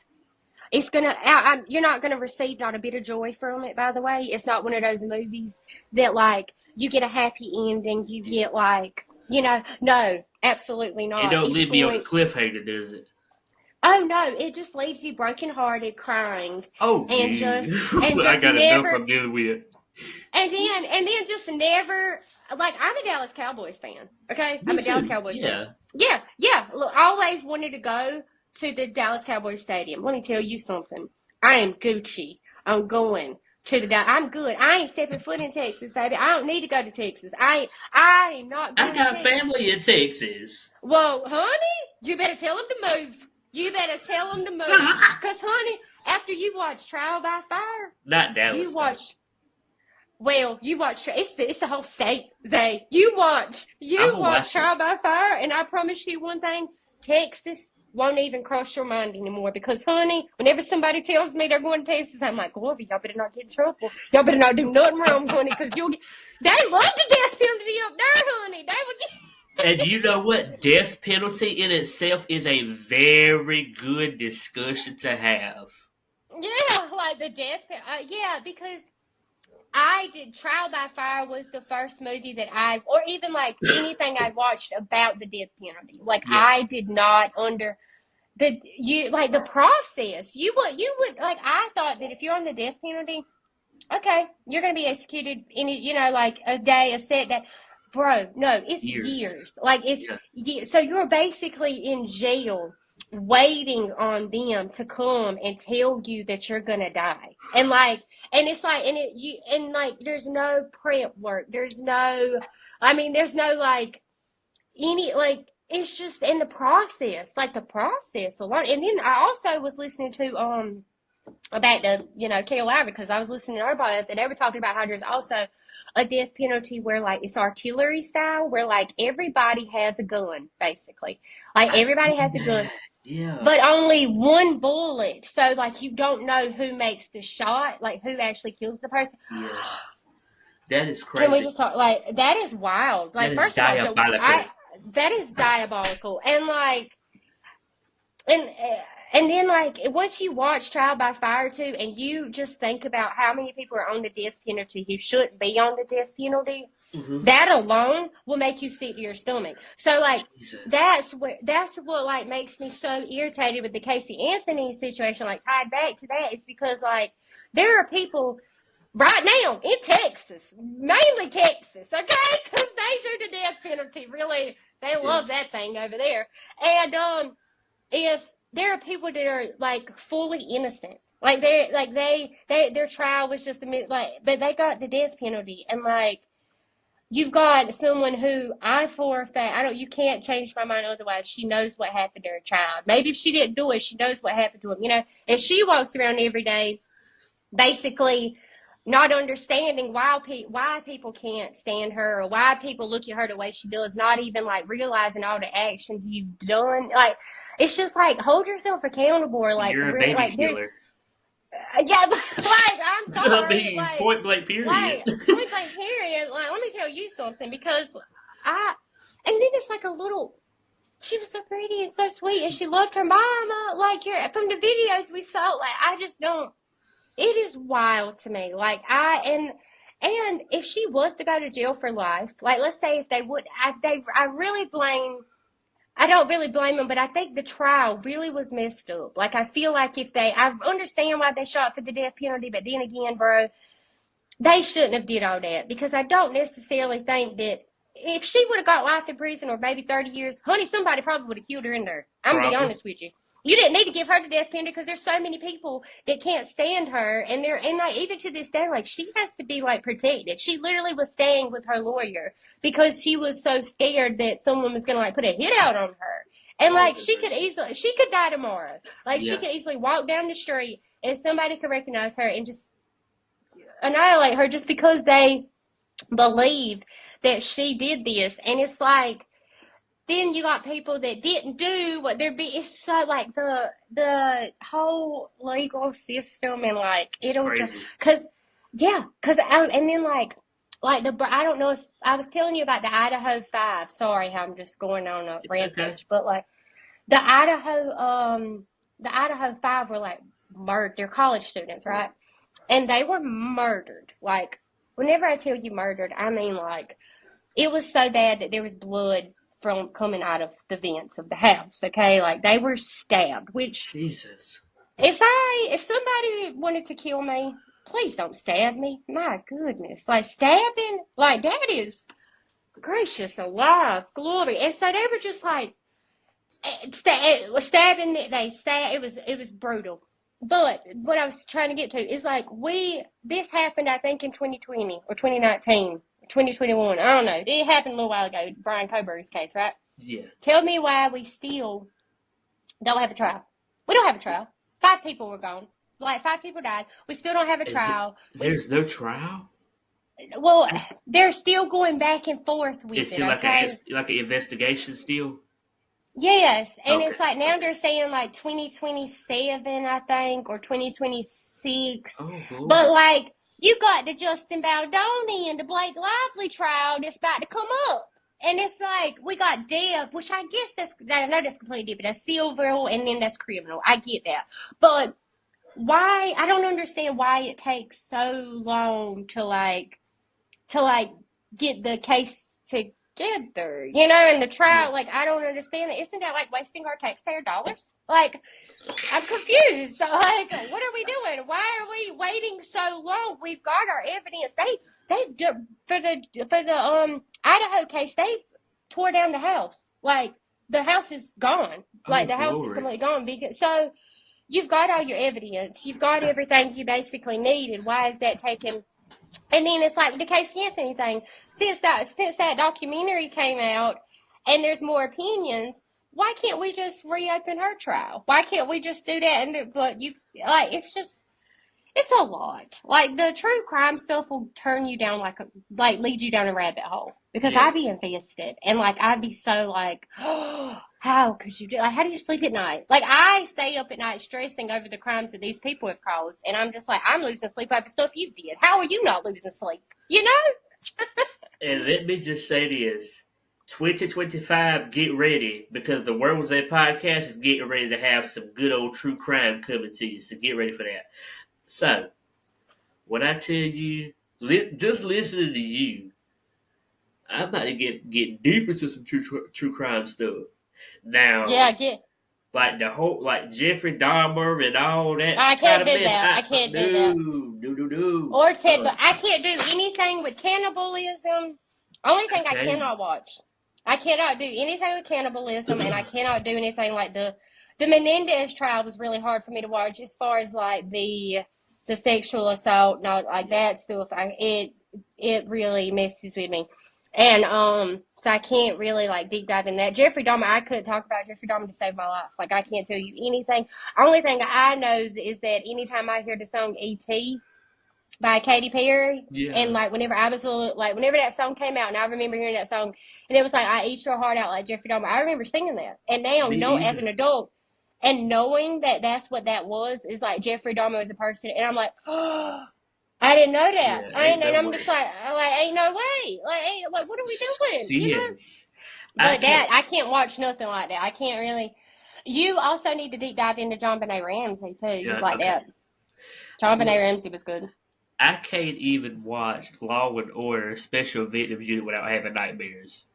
B: It's you're not gonna receive not a bit of joy from it. By the way, it's not one of those movies that, like, you get a happy ending. You get, like, no, absolutely not.
A: It don't leave me on a cliffhanger, does it?
B: Oh no, it just leaves you brokenhearted, crying.
A: Oh,
B: and
A: yeah.
B: just
A: I gotta
B: never,
A: know from dealing with.
B: And then just never. Like, I'm a Dallas Cowboys fan. Okay, I'm a Dallas Cowboys fan. Yeah. Look, I always wanted to go to the Dallas Cowboys stadium. Let me tell you something. I am Gucci. I'm going to the Dallas. I'm good. I ain't stepping foot in Texas, baby. I don't need to go to Texas. I am not going
A: I got
B: to Texas.
A: family in Texas.
B: Well, honey, you better tell them to move. Because, honey, after you watch Trial by Fire,
A: Not Dallas.
B: you watch. It's the whole state, Zay. You watch Trial by Fire, and I promise you one thing: Texas won't even cross your mind anymore. Because, honey, whenever somebody tells me they're going to Texas, I'm like, "Glory, y'all better not get in trouble. Y'all better not do nothing wrong, honey, because they love the death penalty up there, honey. They would get."
A: And you know what? Death penalty in itself is a very good discussion to have.
B: Yeah, like the death penalty. Yeah, because Trial by Fire was the first movie that or even, like, anything I watched about the death penalty. Like,
A: Yeah.
B: I did not the process. You would, like, I thought that if you're on the death penalty, okay, you're going to be executed in, like, a day, a set day. Bro, no, it's years. Like, so you're basically in jail waiting on them to come and tell you that you're gonna die. And, like, it's like, there's no prep work. There's no, like, any, like, it's just in the process, like, the process a lot. And then I also was listening to about to, kill Ivy, because I was listening to our podcast and they were talking about how there's also a death penalty where like it's artillery style, where like everybody has a gun, basically. Like
A: I
B: everybody
A: seen
B: has a gun,
A: that. Yeah.
B: but only one bullet. So like you don't know who makes the shot, like who actually kills the person.
A: Yeah. That is
B: Can we
A: crazy.
B: just talk? Like that is wild.
A: That
B: Like
A: is
B: first of all,
A: diabolical.
B: that is diabolical, and like and and then like once you watch Trial by Fire too, and you just think about how many people are on the death penalty who shouldn't be on the death penalty, that alone will make you sick to your stomach. So like
A: Jesus.
B: that's what like makes me so irritated with the Casey Anthony situation. Like tied back to that, is because like there are people right now in Texas, mainly Texas, okay, because they do the death penalty. Really, they love that thing over there, and if there are people that are like fully innocent, like their trial was just but they got the death penalty, and like you've got someone who for a fact, you can't change my mind otherwise. She knows what happened to her child. Maybe if she didn't do it, she knows what happened to him. And she walks around every day, basically not understanding why people can't stand her, or why people look at her the way she does, not even like realizing all the actions you've done. Like it's just like hold yourself accountable, or like
A: You're a baby
B: like there's
A: killer.
B: yeah, like I'm sorry,
A: I mean,
B: like
A: point blank period.
B: point blank period. Like let me tell you something, because and then it's like she was so pretty and so sweet, and she loved her mama. Like from the videos we saw, like I just don't. It is wild to me. Like and if she was to go to jail for life, like let's say if they would, I don't really blame them, but I think the trial really was messed up. Like I feel like I understand why they shot for the death penalty, but then again, bro, they shouldn't have did all that, because I don't necessarily think that if she would have got life in prison or maybe 30 years, honey, somebody probably would have killed her in there. I'm going to be honest with you. You didn't need to give her the death penalty, because there's so many people that can't stand her, and like even to this day, like she has to be like protected. She literally was staying with her lawyer because she was so scared that someone was gonna like put a hit out on her, and like she could die tomorrow. Like she could easily walk down the street and somebody could recognize her and just annihilate her just because they believe that she did this. And it's like, then you got people that didn't do what it's so like the whole legal system, and like it'll just and then like I don't know if I was telling you about the Idaho 5. Sorry, I'm just going on a rampage, okay. But like the Idaho 5 were like murdered. They're college students, right? And they were murdered. Like whenever I tell you murdered, I mean like it was so bad that there was blood from coming out of the vents of the house. Okay, like they were stabbed. Which
A: Jesus,
B: if somebody wanted to kill me, please don't stab me. My goodness, like stabbing, like that is gracious alive, glory. And so they were just like stabbing. It was brutal. But what I was trying to get to is like this happened, I think, in 2020 or 2019. 2021, I don't know. It happened a little while ago, Brian Coburg's case, right?
A: Yeah.
B: Tell me why we still don't have a trial. We don't have a trial. 5 people were gone. Like 5 people died. We still don't have a trial.
A: There's no trial?
B: Well, they're still going back and forth with
A: it's still like an investigation still?
B: Yes, and it's like now they're saying like 2027, I think, or 2026. Oh, cool. But like you got the Justin Baldoni and the Blake Lively trial that's about to come up. And it's like, we got Deb, which I guess I know that's completely different. That's civil and then that's criminal. I get that. But why, I don't understand why it takes so long to get the case together, and the trial, like, I don't understand it. Isn't that like wasting our taxpayer dollars? Like, I'm confused. So, like, what are we doing? Why are we waiting so long? We've got our evidence. For the Idaho case, they tore down the house. Like, the house is gone. Like, the house is completely gone. So, you've got all your evidence. You've got everything you basically need. And why is that taking? And then it's like the Casey Anthony thing. Since that documentary came out, and there's more opinions, why can't we just reopen her trial? Why can't we just do that? And but you like it's a lot. Like the true crime stuff will turn you down like lead you down a rabbit hole because
A: Yeah.
B: I'd be invested and like I'd be so like, oh, how could you do? Like, how do you sleep at night? Like I stay up at night stressing over the crimes that these people have caused, and I'm just like I'm losing sleep over stuff you did. How are you not losing sleep? You know?
A: And let me just say this. 2025, get ready because the Word With Zay podcast is getting ready to have some good old true crime coming to you. So get ready for that. So, when I tell you, just listening to you, I'm about to get deep into some true crime stuff. Now,
B: Yeah, get.
A: like the whole, like Jeffrey Dahmer and all that
B: I
A: kind
B: can't
A: of
B: do
A: mess.
B: that. I can't do
A: No,
B: that.
A: no, no, no.
B: Or Ted, but I can't do anything with cannibalism. Only thing I
A: Okay.
B: cannot watch. I cannot do anything with cannibalism, and I cannot do anything like the Menendez trial was really hard for me to watch as far as like the sexual assault, not like that stuff. It really messes with me. And so I can't really like deep dive in that. Jeffrey Dahmer, I couldn't talk about Jeffrey Dahmer to save my life. Like I can't tell you anything. Only thing I know is that anytime I hear the song "E.T." by Katy Perry, and
A: Yeah.
B: like whenever I was whenever that song came out, and I remember hearing that song, and it was like "I Eat Your Heart Out" like Jeffrey Dahmer. I remember singing that, and now
A: Me
B: no, as an
A: either.
B: adult, and knowing that that's what that was is like Jeffrey Dahmer as a person, and I'm like, oh. I didn't know that.
A: Yeah, ain't
B: And
A: no
B: I'm
A: way.
B: just like, ain't no way. Like, what are we doing? You know?
A: Shit. I
B: But
A: can't.
B: that, I can't watch nothing like that. I can't really. You also need to deep dive into John Benet Ramsey, too, like
A: Okay.
B: that. John Benet
A: Well,
B: Ramsey was good.
A: I can't even watch Law and Order Special Victims Unit without having nightmares.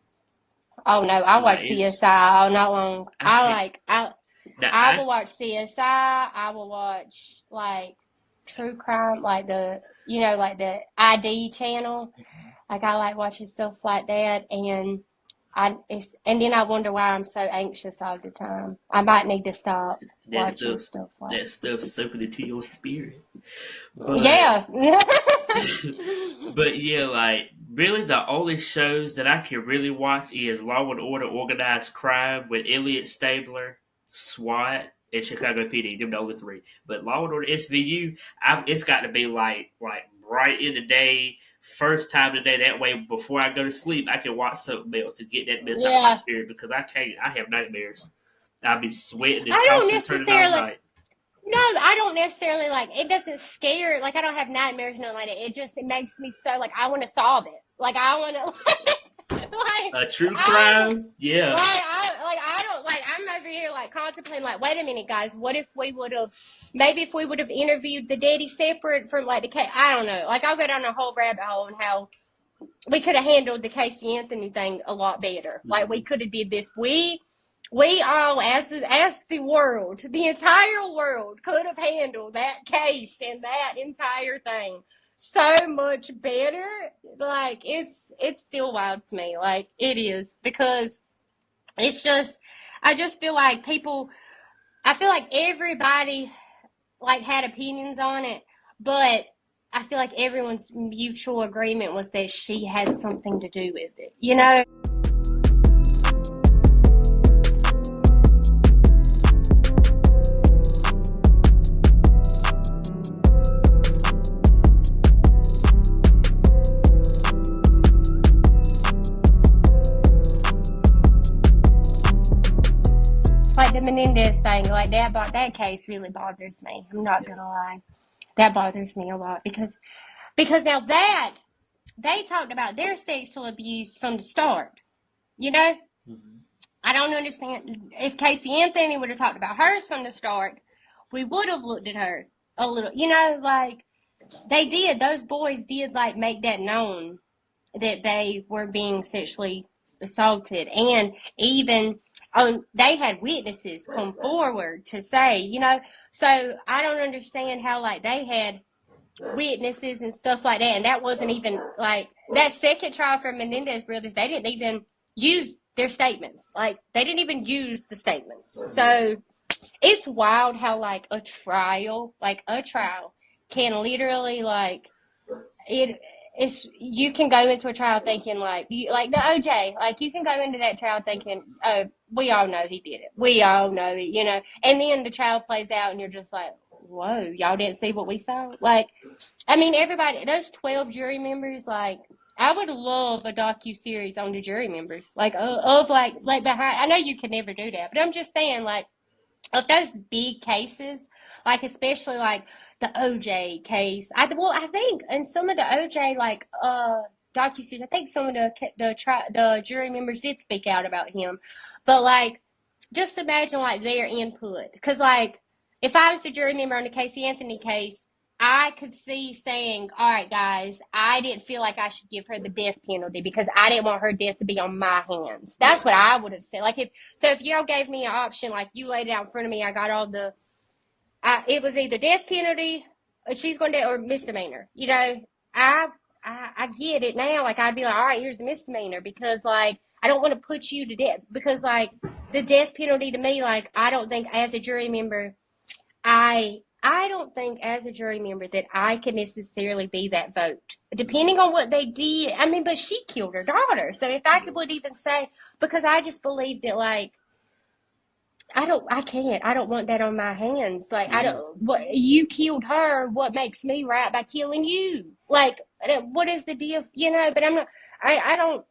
B: Oh, no, I watch
A: Like it's,
B: CSI all night long.
A: I can't. Now
B: I will watch CSI. I will watch, like, true crime, like like the ID channel. Like, I like watching stuff like that, and and then I wonder why I'm so anxious all the time. I might need to stop
A: that
B: watching
A: stuff,
B: stuff like
A: that stuff soaking into your spirit. But,
B: yeah.
A: but yeah, like really, the only shows that I can really watch is Law and Order Organized Crime with Elliot Stabler, SWAT, and Chicago PD. Them the only three. But Law and Order SVU, it's got to be like right in the day. First time of the day, that way before I go to sleep, I can watch something else to get that mess out of my
B: Yeah.
A: spirit because I can't. I have nightmares. I'll be sweating and
B: I don't
A: tossing and turning all
B: necessarily.
A: night.
B: No, I don't necessarily like it. Doesn't scare like I don't have nightmares, nothing like that. It makes me so like I want to solve it. Like I want to like
A: A true
B: I
A: crime, yeah.
B: I don't like I'm over here like contemplating like wait a minute guys, what if we would have maybe if we would have interviewed the daddy separate from like the case. I don't know. Like I'll go down a whole rabbit hole on how we could have handled the Casey Anthony thing a lot better. Like we could have did this. We all, as the world, the entire world, could have handled that case and that entire thing so much better. Like it's still wild to me. Like it is because it's just I just feel like people. I feel like everybody like had opinions on it, but I feel like everyone's mutual agreement was that she had something to do with it. You know. Like the Menendez thing, like that case really bothers me. I'm not gonna lie, that bothers me a lot because now that they talked about their sexual abuse from the start, you know,
A: Mm-hmm.
B: I don't understand if Casey Anthony would have talked about hers from the start, we would have looked at her a little, you know, like they did. Those boys did like make that known that they were being sexually assaulted, and even they had witnesses come forward to say, you know, so I don't understand how like they had witnesses and stuff like that, and that wasn't even like that second trial for Menendez brothers. They didn't even use their statements. Like they didn't even use the statements. So it's wild how like a trial can literally like it's you can go into a trial thinking like the OJ, like you can go into that trial thinking, oh, we all know he did it. We all know it, you know. And then the child plays out, and you're just like, whoa, y'all didn't see what we saw? Like, I mean, everybody, those 12 jury members, like, I would love a docu-series on the jury members, like, of like behind, I know you can never do that, but I'm just saying, like, of those big cases, like, especially, like, the OJ case, I think, and some of the OJ, like, docu-series, I think some of the jury members did speak out about him, but, like, just imagine, like, their input, because, like, if I was the jury member on the Casey Anthony case, I could see saying, all right, guys, I didn't feel like I should give her the death penalty because I didn't want her death to be on my hands. That's what I would have said. Like, if y'all gave me an option, like you laid it out in front of me, I got it was either death penalty, or she's going to, or misdemeanor. You know, I get it now. Like, I'd be like, all right, here's the misdemeanor because, like, I don't want to put you to death because, like, the death penalty to me, like, I don't think as a jury member, I don't think as a jury member that I could necessarily be that vote. Depending on what they did, I mean, but she killed her daughter. So if I would even say, because I just believe that, like, I don't want that on my hands. Like, you killed her, what makes me right by killing you? Like, what is the deal? You know, but I'm not, I don't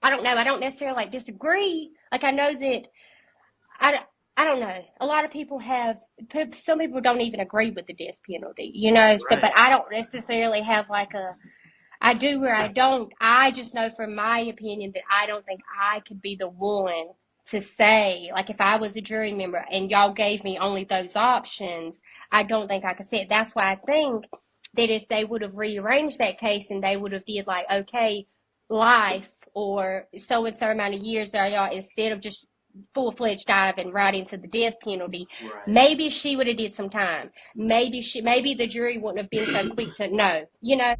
B: know. I don't necessarily, like, disagree. Like, I know that, I don't know. A lot of people some people don't even agree with the death penalty, you know? So, but I don't necessarily have like I do or I don't. I just know from my opinion that I don't think I could be the one to say, like, if I was a jury member and y'all gave me only those options, I don't think I could say it. That's why I think that if they would have rearranged that case and they would have did like, okay, life or so and so amount of years there y'all, instead of just full-fledged diving right into the death penalty, maybe she would have did some time. Maybe the jury wouldn't have been so quick to know, you know.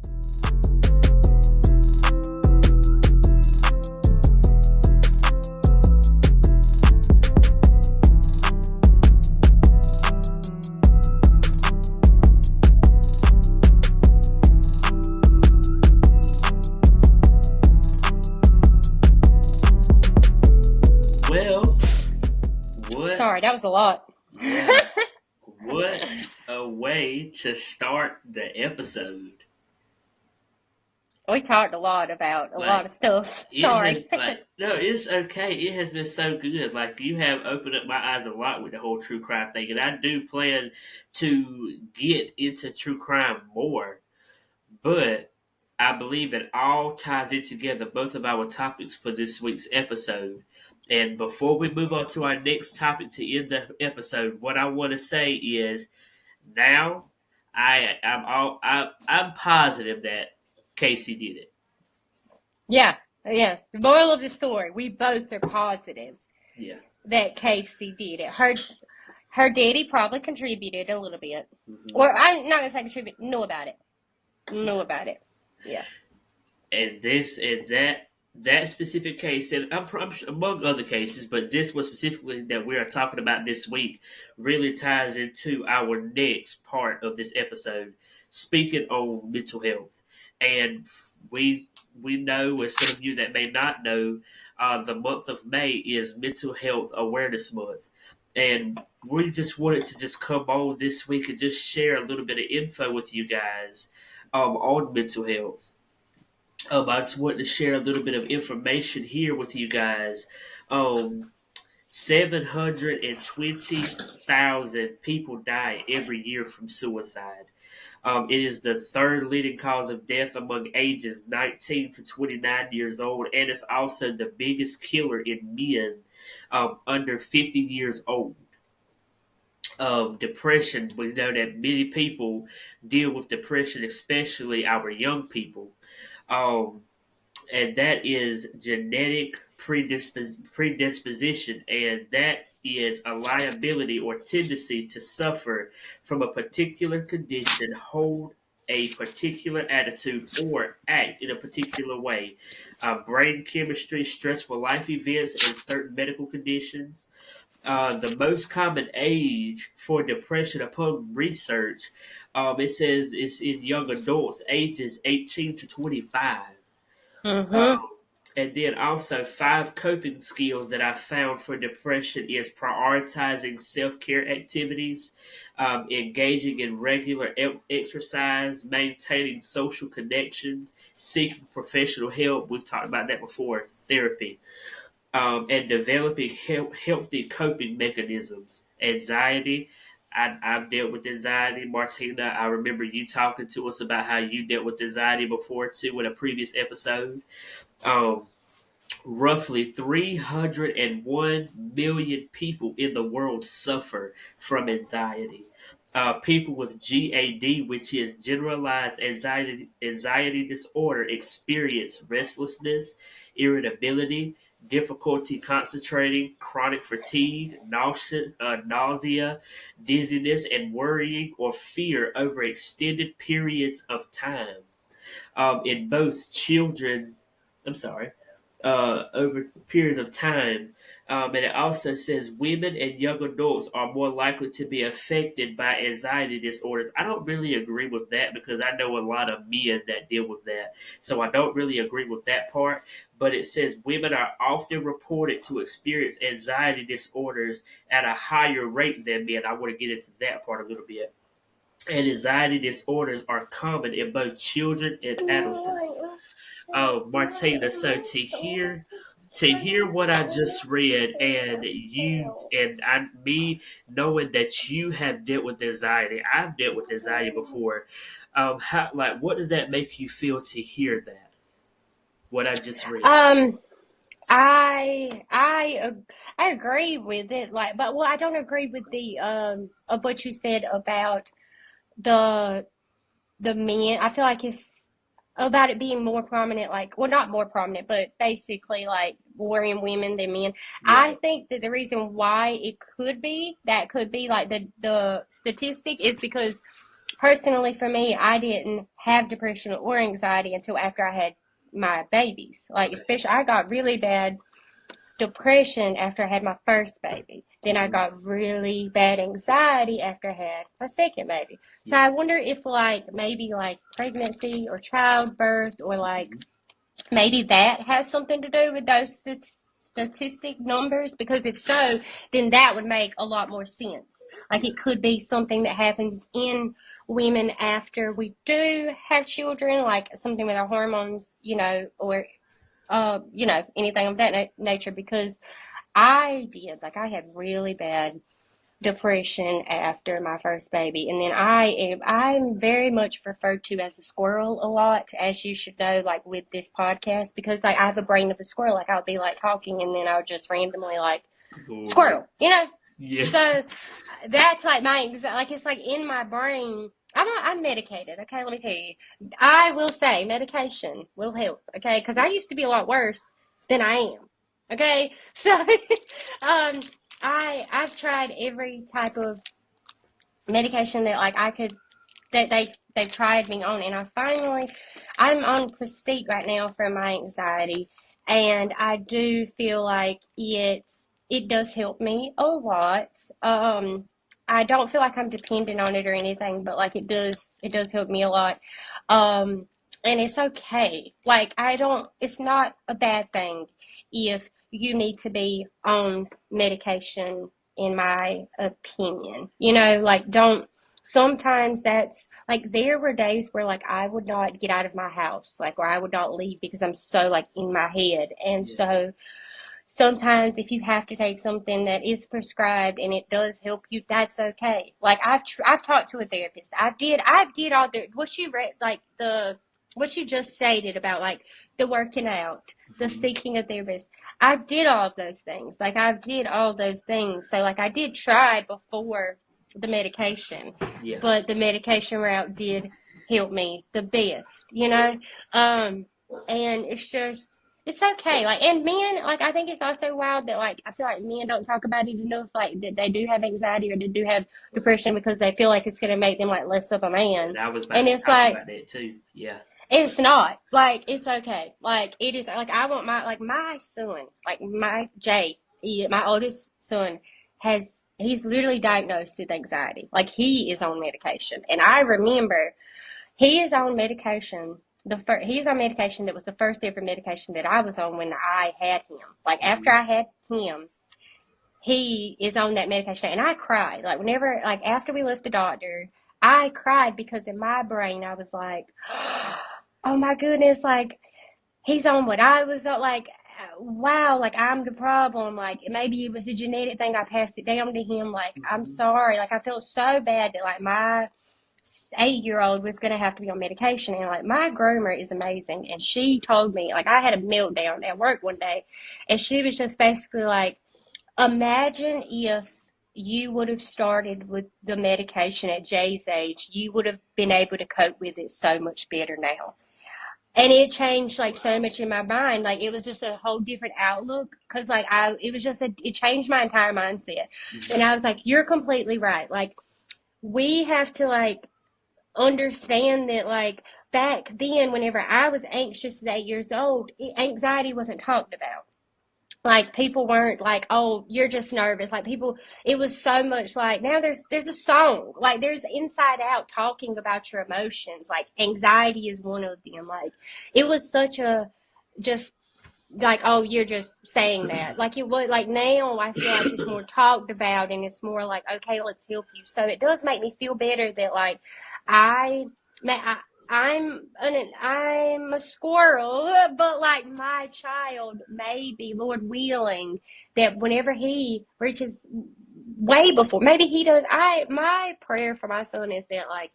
A: Well,
B: sorry, that was a lot.
A: Yeah. What a way to start the episode.
B: We talked a lot about a lot of stuff. Sorry.
A: No, it's okay. It has been so good. Like, you have opened up my eyes a lot with the whole true crime thing, and I do plan to get into true crime more. But I believe it all ties in together, both of our topics for this week's episode. And before we move on to our next topic to end the episode, what I want to say is now I'm positive that Casey did it.
B: Yeah. The moral of the story: we both are positive.
A: Yeah.
B: That Casey did it. Her daddy probably contributed a little bit, or I'm not gonna say contribute. Know about it. Yeah.
A: And that specific case, and I'm among other cases, but this one specifically that we are talking about this week really ties into our next part of this episode, speaking on mental health. And we know, as some of you that may not know, the month of May is Mental Health Awareness Month. And we just wanted to just come on this week and just share a little bit of info with you guys on mental health. I just wanted to share a little bit of information here with you guys. 720,000 people die every year from suicide. It is the third leading cause of death among ages 19 to 29 years old, and it's also the biggest killer in men under 50 years old. Depression, we know that many people deal with depression, especially our young people. And that is genetic predisposition, and that is a liability or tendency to suffer from a particular condition, hold a particular attitude, or act in a particular way. Brain chemistry, stressful life events, and certain medical conditions. The most common age for depression upon research, it says it's in young adults ages 18 to 25. And then also 5 coping skills that I found for depression is prioritizing self-care activities, engaging in regular exercise, maintaining social connections, seeking professional help. We've talked about that before, therapy, and developing healthy coping mechanisms. Anxiety. I've dealt with anxiety, Martina. I remember you talking to us about how you dealt with anxiety before too in a previous episode. Um, Roughly 301 million people in the world suffer from anxiety. People with GAD, which is generalized anxiety disorder, experience restlessness, irritability, difficulty concentrating, chronic fatigue, nausea, dizziness, and worrying or fear over extended periods of time. In both children, I'm sorry, over periods of time. And it also says women and young adults are more likely to be affected by anxiety disorders. I don't really agree with that because I know a lot of men that deal with that. So I don't really agree with that part. But it says women are often reported to experience anxiety disorders at a higher rate than men. I want to get into that part a little bit. And anxiety disorders are common in both children and adolescents. Oh, Martina, so to hear what I just read, and you and me knowing that you have dealt with anxiety, I've dealt with anxiety before. How, like, what does that make you feel to hear that? What I just read.
B: Um, I agree with it. Like, but well, I don't agree with the of what you said about the the men. I feel like it's about it being more prominent, like, well, not more prominent, but basically like more in women than men. I
A: Right.
B: think that the reason why that could be like the statistic is because personally for me, I didn't have depression or anxiety until after I had my babies. Like,
A: Okay.
B: especially, I got really bad depression after I had my first baby. Then I
A: Hmm.
B: got really bad anxiety after I had my second baby. So
A: Yeah.
B: I wonder if like maybe like pregnancy or childbirth or like
A: Hmm.
B: maybe that has something to do with those statistic numbers, because if so, then that would make a lot more sense. Like,
A: Yeah.
B: it could be something that happens in women after we do have children, like something with our hormones, or anything of that nature, because I had really bad depression after my first baby, and then I'm very much referred to as a squirrel a lot, as you should know, like with this podcast, because like I have a brain of a squirrel. Like, I'll be like talking, and then I'll just randomly like
A: Glory.
B: squirrel.
A: Yeah.
B: So that's like my like it's like in my brain. I'm medicated. Okay, let me tell you. I will say medication will help. Okay, because I used to be a lot worse than I am. Okay, so um, I've tried every type of medication that like I could that they tried me on, and I'm on Prestige right now for my anxiety, and I do feel like it does help me a lot. I don't feel like I'm dependent on it or anything, but like it does help me a lot. Um, and it's okay. Like, I don't it's not a bad thing if you need to be on medication, in my opinion. Like, don't sometimes that's like there were days where like I would not get out of my house, like, or I would not leave because I'm so like in my head. And
A: Yeah.
B: so sometimes if you have to take something that is prescribed and it does help you, that's okay. Like, I've talked to a therapist. I did all the what you read, like the what you just stated about like the working out, the
A: Hmm.
B: seeking a therapist. I did all of those things. Like, I did all those things. So like I did try before the medication,
A: Yeah.
B: but the medication route did help me the best. Um, and it's okay. Like, and men, like, I think it's also wild that, like, I feel like men don't talk about it enough, like, that they do have anxiety or they do have depression, because they feel like it's going to make them, like, less of a man.
A: And I was
B: And
A: about to
B: it's
A: talk
B: like,
A: about that too. Yeah.
B: it's not. Like, it's okay. Like, it is, like, I want my son, like, my oldest son, he's literally diagnosed with anxiety. Like, he is on medication. And I remember he is on medication he's on medication that was the first ever medication that I was on when I had him. Like after I had him, he is on that medication, and I cried. Like whenever, like after we left the doctor, I cried because in my brain I was like, oh my goodness, like he's on what I was on. Like, wow, like I'm the problem. Like maybe it was a genetic thing. I passed it down to him. Like I'm sorry. Like I felt so bad that like my 8-year-old was going to have to be on medication. And like my groomer is amazing, and she told me, like I had a meltdown at work one day, and she was just basically like, imagine if you would have started with the medication at Jay's age, you would have been able to cope with it so much better now. And it changed like so much in my mind. Like it was just a whole different outlook, because like it was just it changed my entire mindset. And I was like, you're completely right. Like we have to like understand that like back then, whenever I was anxious at 8 years old, anxiety wasn't talked about. Like people weren't like, oh, you're just nervous. Like people, it was so much like now there's a song, like there's Inside Out talking about your emotions. Like anxiety is one of them. Like it was such a just like, oh, you're just saying that. Like it was like now I feel like it's more talked about, and it's more like, okay, let's help you. So it does make me feel better that like I, I'm a squirrel, but like my child may be, Lord willing, that whenever he reaches way before, maybe he does. My prayer for my son is that like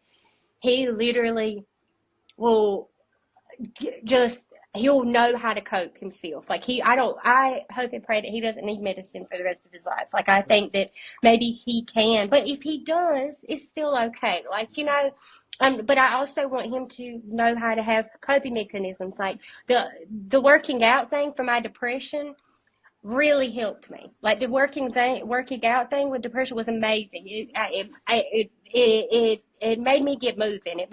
B: he literally will just he'll know how to cope himself. Like I hope and pray that he doesn't need medicine for the rest of his life. Like I think that maybe he can, but if he does, it's still okay. Like, but I also want him to know how to have coping mechanisms. Like the working out thing for my depression really helped me. Like the working out thing with depression was amazing. It made me get moving.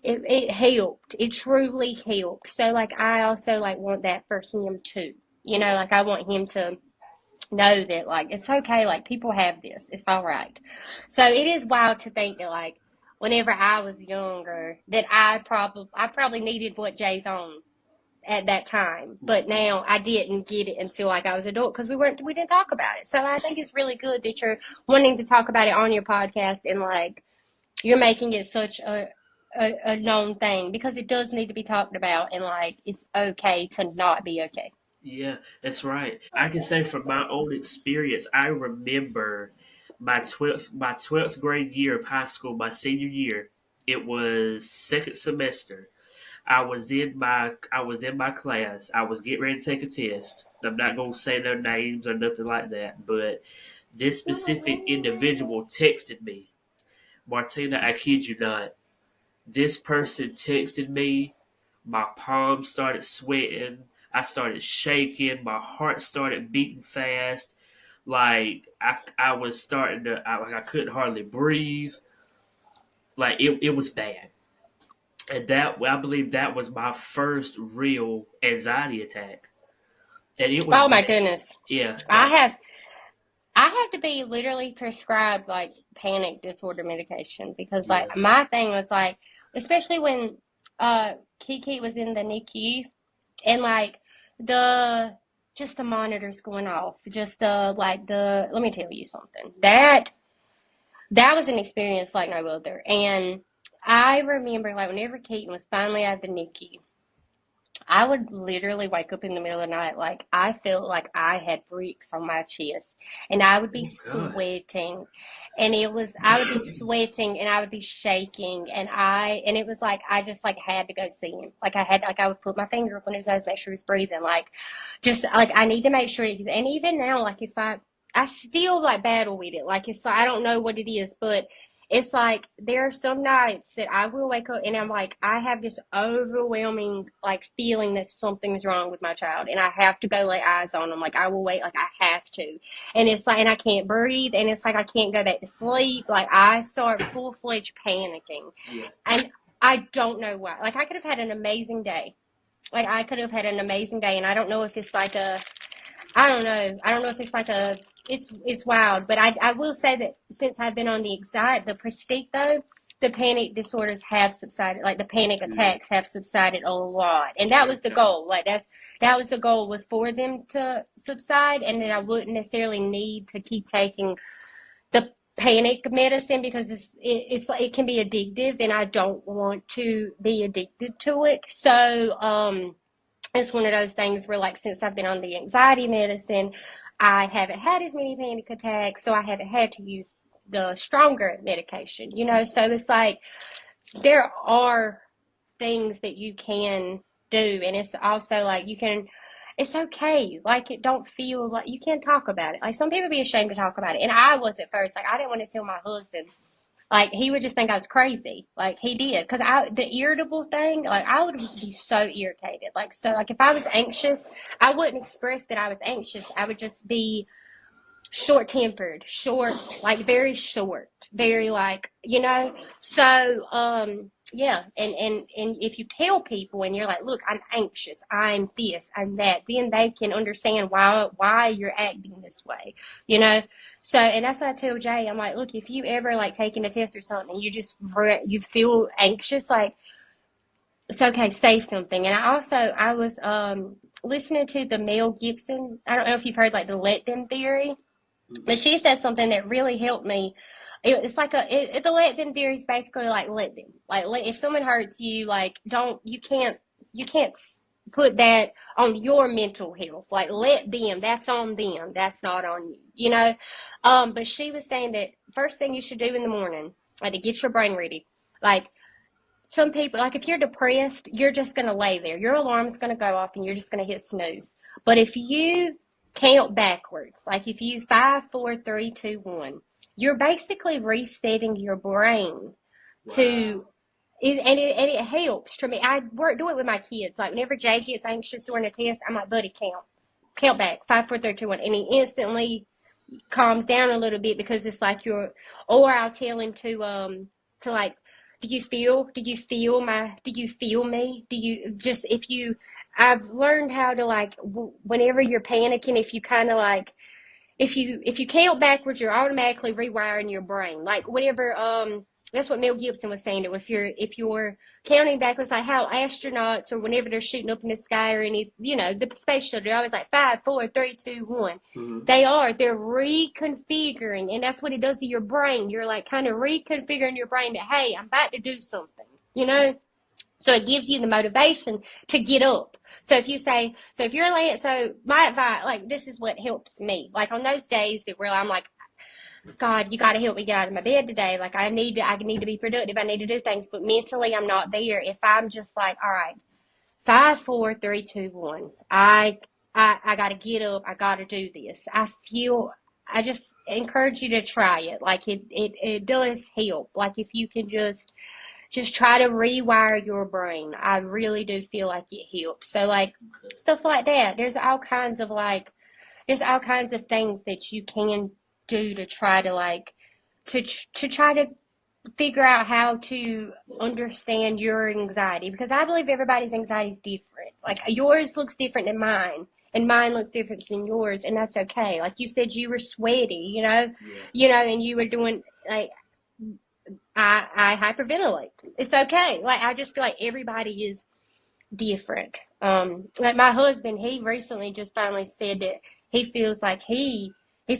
B: It helped. It truly helped. So like I also like want that for him too. Like I want him to know that like it's okay, like people have this. It's all right. So it is wild to think that like whenever I was younger that I probably needed what Jay's on at that time. But now I didn't get it until like I was adult, because we didn't talk about it. So I think it's really good that you're wanting to talk about it on your podcast, and like you're making it such a known thing, because it does need to be talked about, and like it's okay to not be okay.
A: Yeah, that's right. I can say from my own experience, I remember my twelfth grade year of high school, my senior year. It was second semester. I was in my class. I was getting ready to take a test. I'm not gonna say their names or nothing like that, but this specific individual texted me, Martina. I kid you not. This person texted me. My palms started sweating. I started shaking. My heart started beating fast. Like I was starting to, like I couldn't hardly breathe. Like it was bad. And that, I believe that was my first real anxiety attack. And it was
B: Oh my
A: bad.
B: goodness.
A: Yeah,
B: I have I have to be literally prescribed like panic disorder medication, because
A: yeah.
B: like my thing was like, especially when Kiki was in the NICU, and like the just the monitors going off, just let me tell you something. That was an experience like no other. And I remember like whenever Keaton was finally out of the NICU, I would literally wake up in the middle of the night like I felt like I had bricks on my chest, and I would be
A: Oh God.
B: sweating, and I would be sweating, and I would be shaking, and it was like I just like had to go see him. Like I would put my finger up on his nose, make sure he's breathing. Like just like I need to make sure he's, and even now like if I still like battle with it. Like it's I don't know what it is, but it's like there are some nights that I will wake up and I'm like, I have this overwhelming like feeling that something's wrong with my child, and I have to go lay eyes on them. Like I will wait, like I have to, and it's like, and I can't breathe, and it's like I can't go back to sleep. Like I start full-fledged panicking,
A: Yeah.
B: and I don't know why. Like I could have had an amazing day. Like I could have had an amazing day, and I don't know if it's like a I don't know. I don't know if it's like it's wild, but I will say that since I've been on the Prestige though, the panic disorders have subsided, like the panic attacks have subsided a lot. And that was the goal. Like that was the goal, was for them to subside, and then I wouldn't necessarily need to keep taking the panic medicine because it can be addictive, and I don't want to be addicted to it. So it's one of those things where, like, since I've been on the anxiety medicine, I haven't had as many panic attacks, so I haven't had to use the stronger medication, you know? So it's like there are things that you can do, and it's also like it's okay. Like, it don't feel like you can't talk about it. Like, some people be ashamed to talk about it, and I was at first. Like, I didn't want to tell my husband. Like, he would just think I was crazy. Like, he did. Because the irritable thing, like, I would be so irritated. Like, so, like, if I was anxious, I wouldn't express that I was anxious. I would just be short-tempered, like, very short, very, like, you know? So, yeah. And if you tell people and you're like, look, I'm anxious, I'm this, I'm that, then they can understand why you're acting this way, you know? So, and that's what I tell Jay. I'm like, look, if you ever, like, taking a test or something, you feel anxious, like, it's okay, say something. And I was listening to the Mel Gibson. I don't know if you've heard, like, the let them theory, but she said something that really helped me. It's like the let them theory is basically like, let them. Like, if someone hurts you, like, you can't put that on your mental health. Like, let them. That's on them. That's not on you. You know. But she was saying that first thing you should do in the morning, like, to get your brain ready, like, some people, like, if you're depressed, you're just going to lay there. Your alarm's going to go off and you're just going to hit snooze. But if you count backwards, like, if you 5, 4, 3, 2, 1, you're basically resetting your brain to, and it helps to me. I do it with my kids. Like, whenever Jay gets anxious during a test, I'm like, buddy, count back, 5, 4, 3, 2, 1. And he instantly calms down a little bit because it's like or I'll tell him to like, do you feel me? I've learned how to, like, whenever you're panicking, if you kind of, like, if you count backwards, you're automatically rewiring your brain. Like, whenever, that's what Mel Gibson was saying, that if you're counting backwards, like how astronauts, or whenever they're shooting up in the sky, or any, you know, the space shuttle, they're always like 5, 4, 3, 2, 1. They're reconfiguring, and that's what it does to your brain. You're, like, kind of reconfiguring your brain that, hey, I'm about to do something, you know? So it gives you the motivation to get up. So if you're laying, so my advice, like, this is what helps me. Like, on those days where I'm like, God, you got to help me get out of my bed today. Like, I need to be productive. I need to do things, but mentally I'm not there. If I'm just like, all right, 5, 4, 3, 2, 1, I got to get up. I got to do this. I just encourage you to try it. Like, it does help. Like, if you can just try to rewire your brain. I really do feel like it helps. So, like, stuff like that. There's all kinds of things that you can do to try to, like, to try to figure out how to understand your anxiety, because I believe everybody's anxiety is different. Like, yours looks different than mine, and mine looks different than yours, and that's okay. Like, you said you were sweaty, you know, and you were doing, like, I hyperventilate. It's okay. Like, I just feel like everybody is different. Like, my husband, he recently just finally said that he feels like he's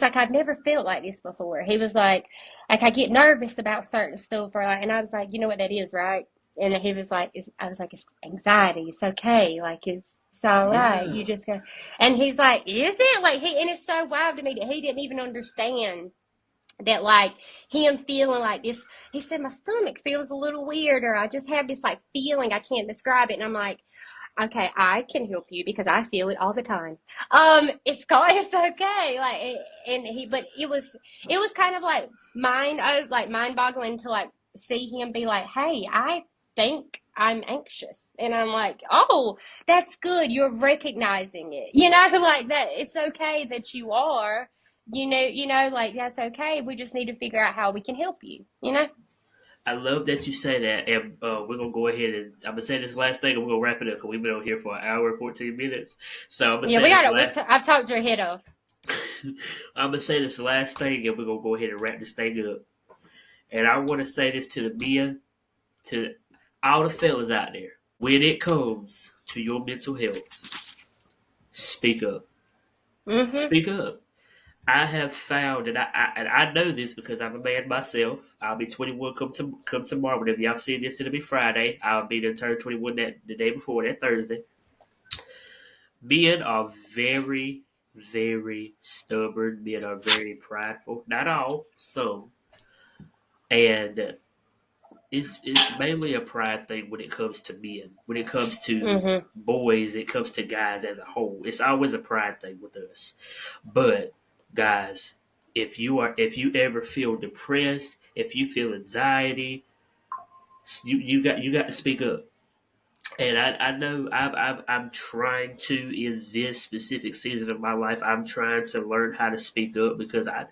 B: like, I've never felt like this before. He was like, I get nervous about certain stuff, or like, and I was like, you know what that is, right? And he was like, I was like, it's anxiety. It's okay. Like, it's all right. You just go. And he's like, is it? Like, and it's so wild to me that he didn't even understand that, like, him feeling like this. He said, my stomach feels a little weird, or I just have this, like, feeling, I can't describe it. And I'm like, okay, I can help you because I feel it all the time. It's okay. Like, but it was kind of like mind boggling to, like, see him be like, hey, I think I'm anxious. And I'm like, oh, that's good. You're recognizing it, you know, like, that it's okay that you are, you know, like, that's okay. We just need to figure out how we can help you, you know?
A: I love that you say that, and we're gonna go ahead and I'm gonna say this last thing, and we're gonna wrap it up because we've been on here for an hour and 14 minutes. So I'm gonna
B: I've talked your head off.
A: I'm gonna say this last thing, and we're gonna go ahead and wrap this thing up. And I want to say this to the men, to all the fellas out there. When it comes to your mental health, speak up.
B: Mm-hmm.
A: Speak up. I have found, and I know this because I'm a man myself. I'll be 21 come tomorrow. Whenever y'all see this, it'll be Friday. I'll be to turn 21 the day before, that Thursday. Men are very, very stubborn. Men are very prideful. Not all, some. And it's mainly a pride thing when it comes to men. When it comes to boys, it comes to guys as a whole. It's always a pride thing with us. But guys, if you ever feel depressed, if you feel anxiety, you got to speak up. And I know I'm trying to, in this specific season of my life, I'm trying to learn how to speak up because I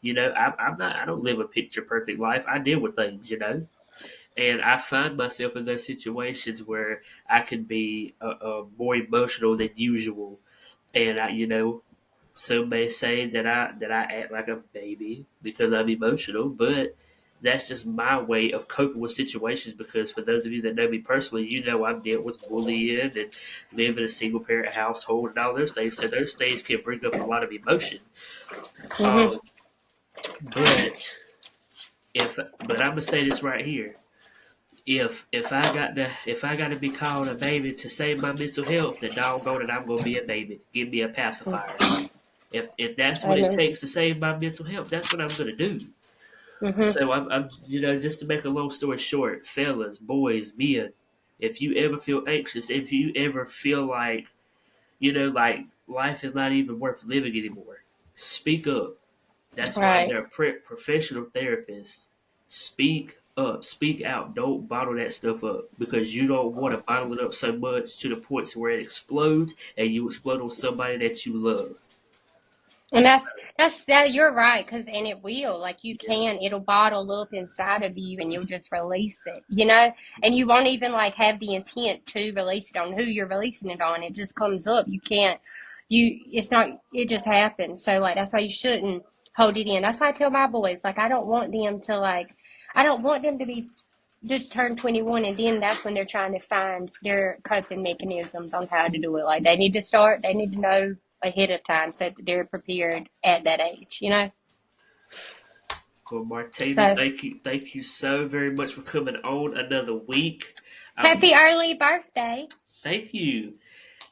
A: don't live a picture perfect life. I deal with things, and I find myself in those situations where I can be more emotional than usual, and some may say that I act like a baby because I'm emotional, but that's just my way of coping with situations. Because for those of you that know me personally, I've dealt with bullying and live in a single parent household and all those things. So those things can bring up a lot of emotion.
B: Mm-hmm.
A: But I'm gonna say this right here. If I got to be called a baby to save my mental health, then doggone it, I'm gonna be a baby. Give me a pacifier. If that's what it takes to save my mental health, that's what I'm gonna do.
B: Mm-hmm.
A: So I'm just to make a long story short, fellas, boys, men, if you ever feel anxious, if you ever feel like like life is not even worth living anymore, speak up. That's why
B: Right.
A: they're professional therapists. Speak up, speak out. Don't bottle that stuff up because you don't want to bottle it up so much to the point where it explodes and you explode on somebody that you love.
B: And that's that. You're right, and it will. Like
A: Yeah.
B: it'll bottle up inside of you, and you'll just release it. And you won't even like have the intent to release it on who you're releasing it on. It just comes up. You can't. It's not. It just happens. So like that's why you shouldn't hold it in. That's why I tell my boys like I don't want them to I don't want them to be just turn 21 and then that's when they're trying to find their coping mechanisms on how to do it. Like they need to know ahead of time so that they're prepared at that age.
A: Well, Martina,
B: So
A: thank you so very much for coming on another week.
B: happy early birthday.
A: Thank you.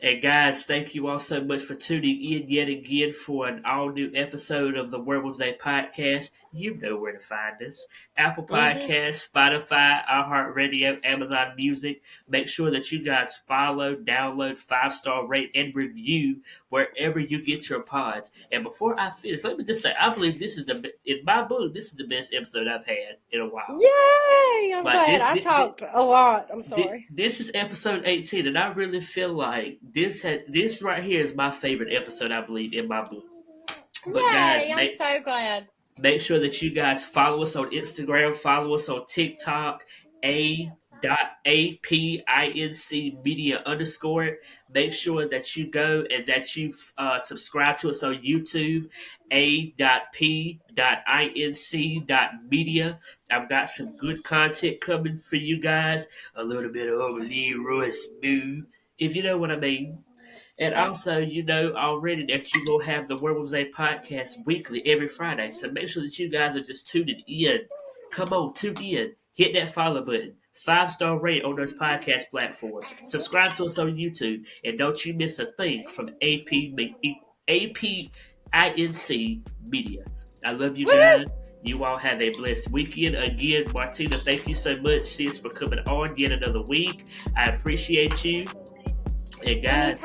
A: And guys, thank you all so much for tuning in yet again for an all-new episode of the Word With Zay podcast. You know where to find us. Apple Podcasts, Spotify, iHeartRadio, Amazon Music. Make sure that you guys follow, download, 5-star rate, and review wherever you get your pods. And before I finish, let me just say, I believe in my book, this is the best episode I've had in a while.
B: Yay! I'm
A: Like
B: glad. I talked a lot. I'm sorry.
A: This is episode 18, and I really feel like this right here is my favorite episode, I believe, in my book. But guys,
B: Yay! I'm so glad.
A: make sure that you guys follow us on Instagram, follow us on TikTok, A.APINC media _ Make sure that you go and that you subscribe to us on YouTube, A.P.INC.media. I've got some good content coming for you guys. A little bit of Leroy Smooth, if you know what I mean. And also, already that you will have the Word With Zay podcast weekly every Friday. So make sure that you guys are just tuning in. Come on, tune in. Hit that follow button. 5-star rate on those podcast platforms. Subscribe to us on YouTube. And don't you miss a thing from APINC Media. I love you guys. You all have a blessed weekend. Again, Martina, thank you so much, sis, for coming on yet another week. I appreciate you. And guys,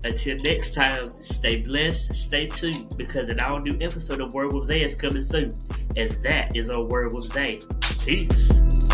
A: until next time, stay blessed, stay tuned, because an all-new episode of Word With Zay is coming soon. And that is on Word With Zay. Peace.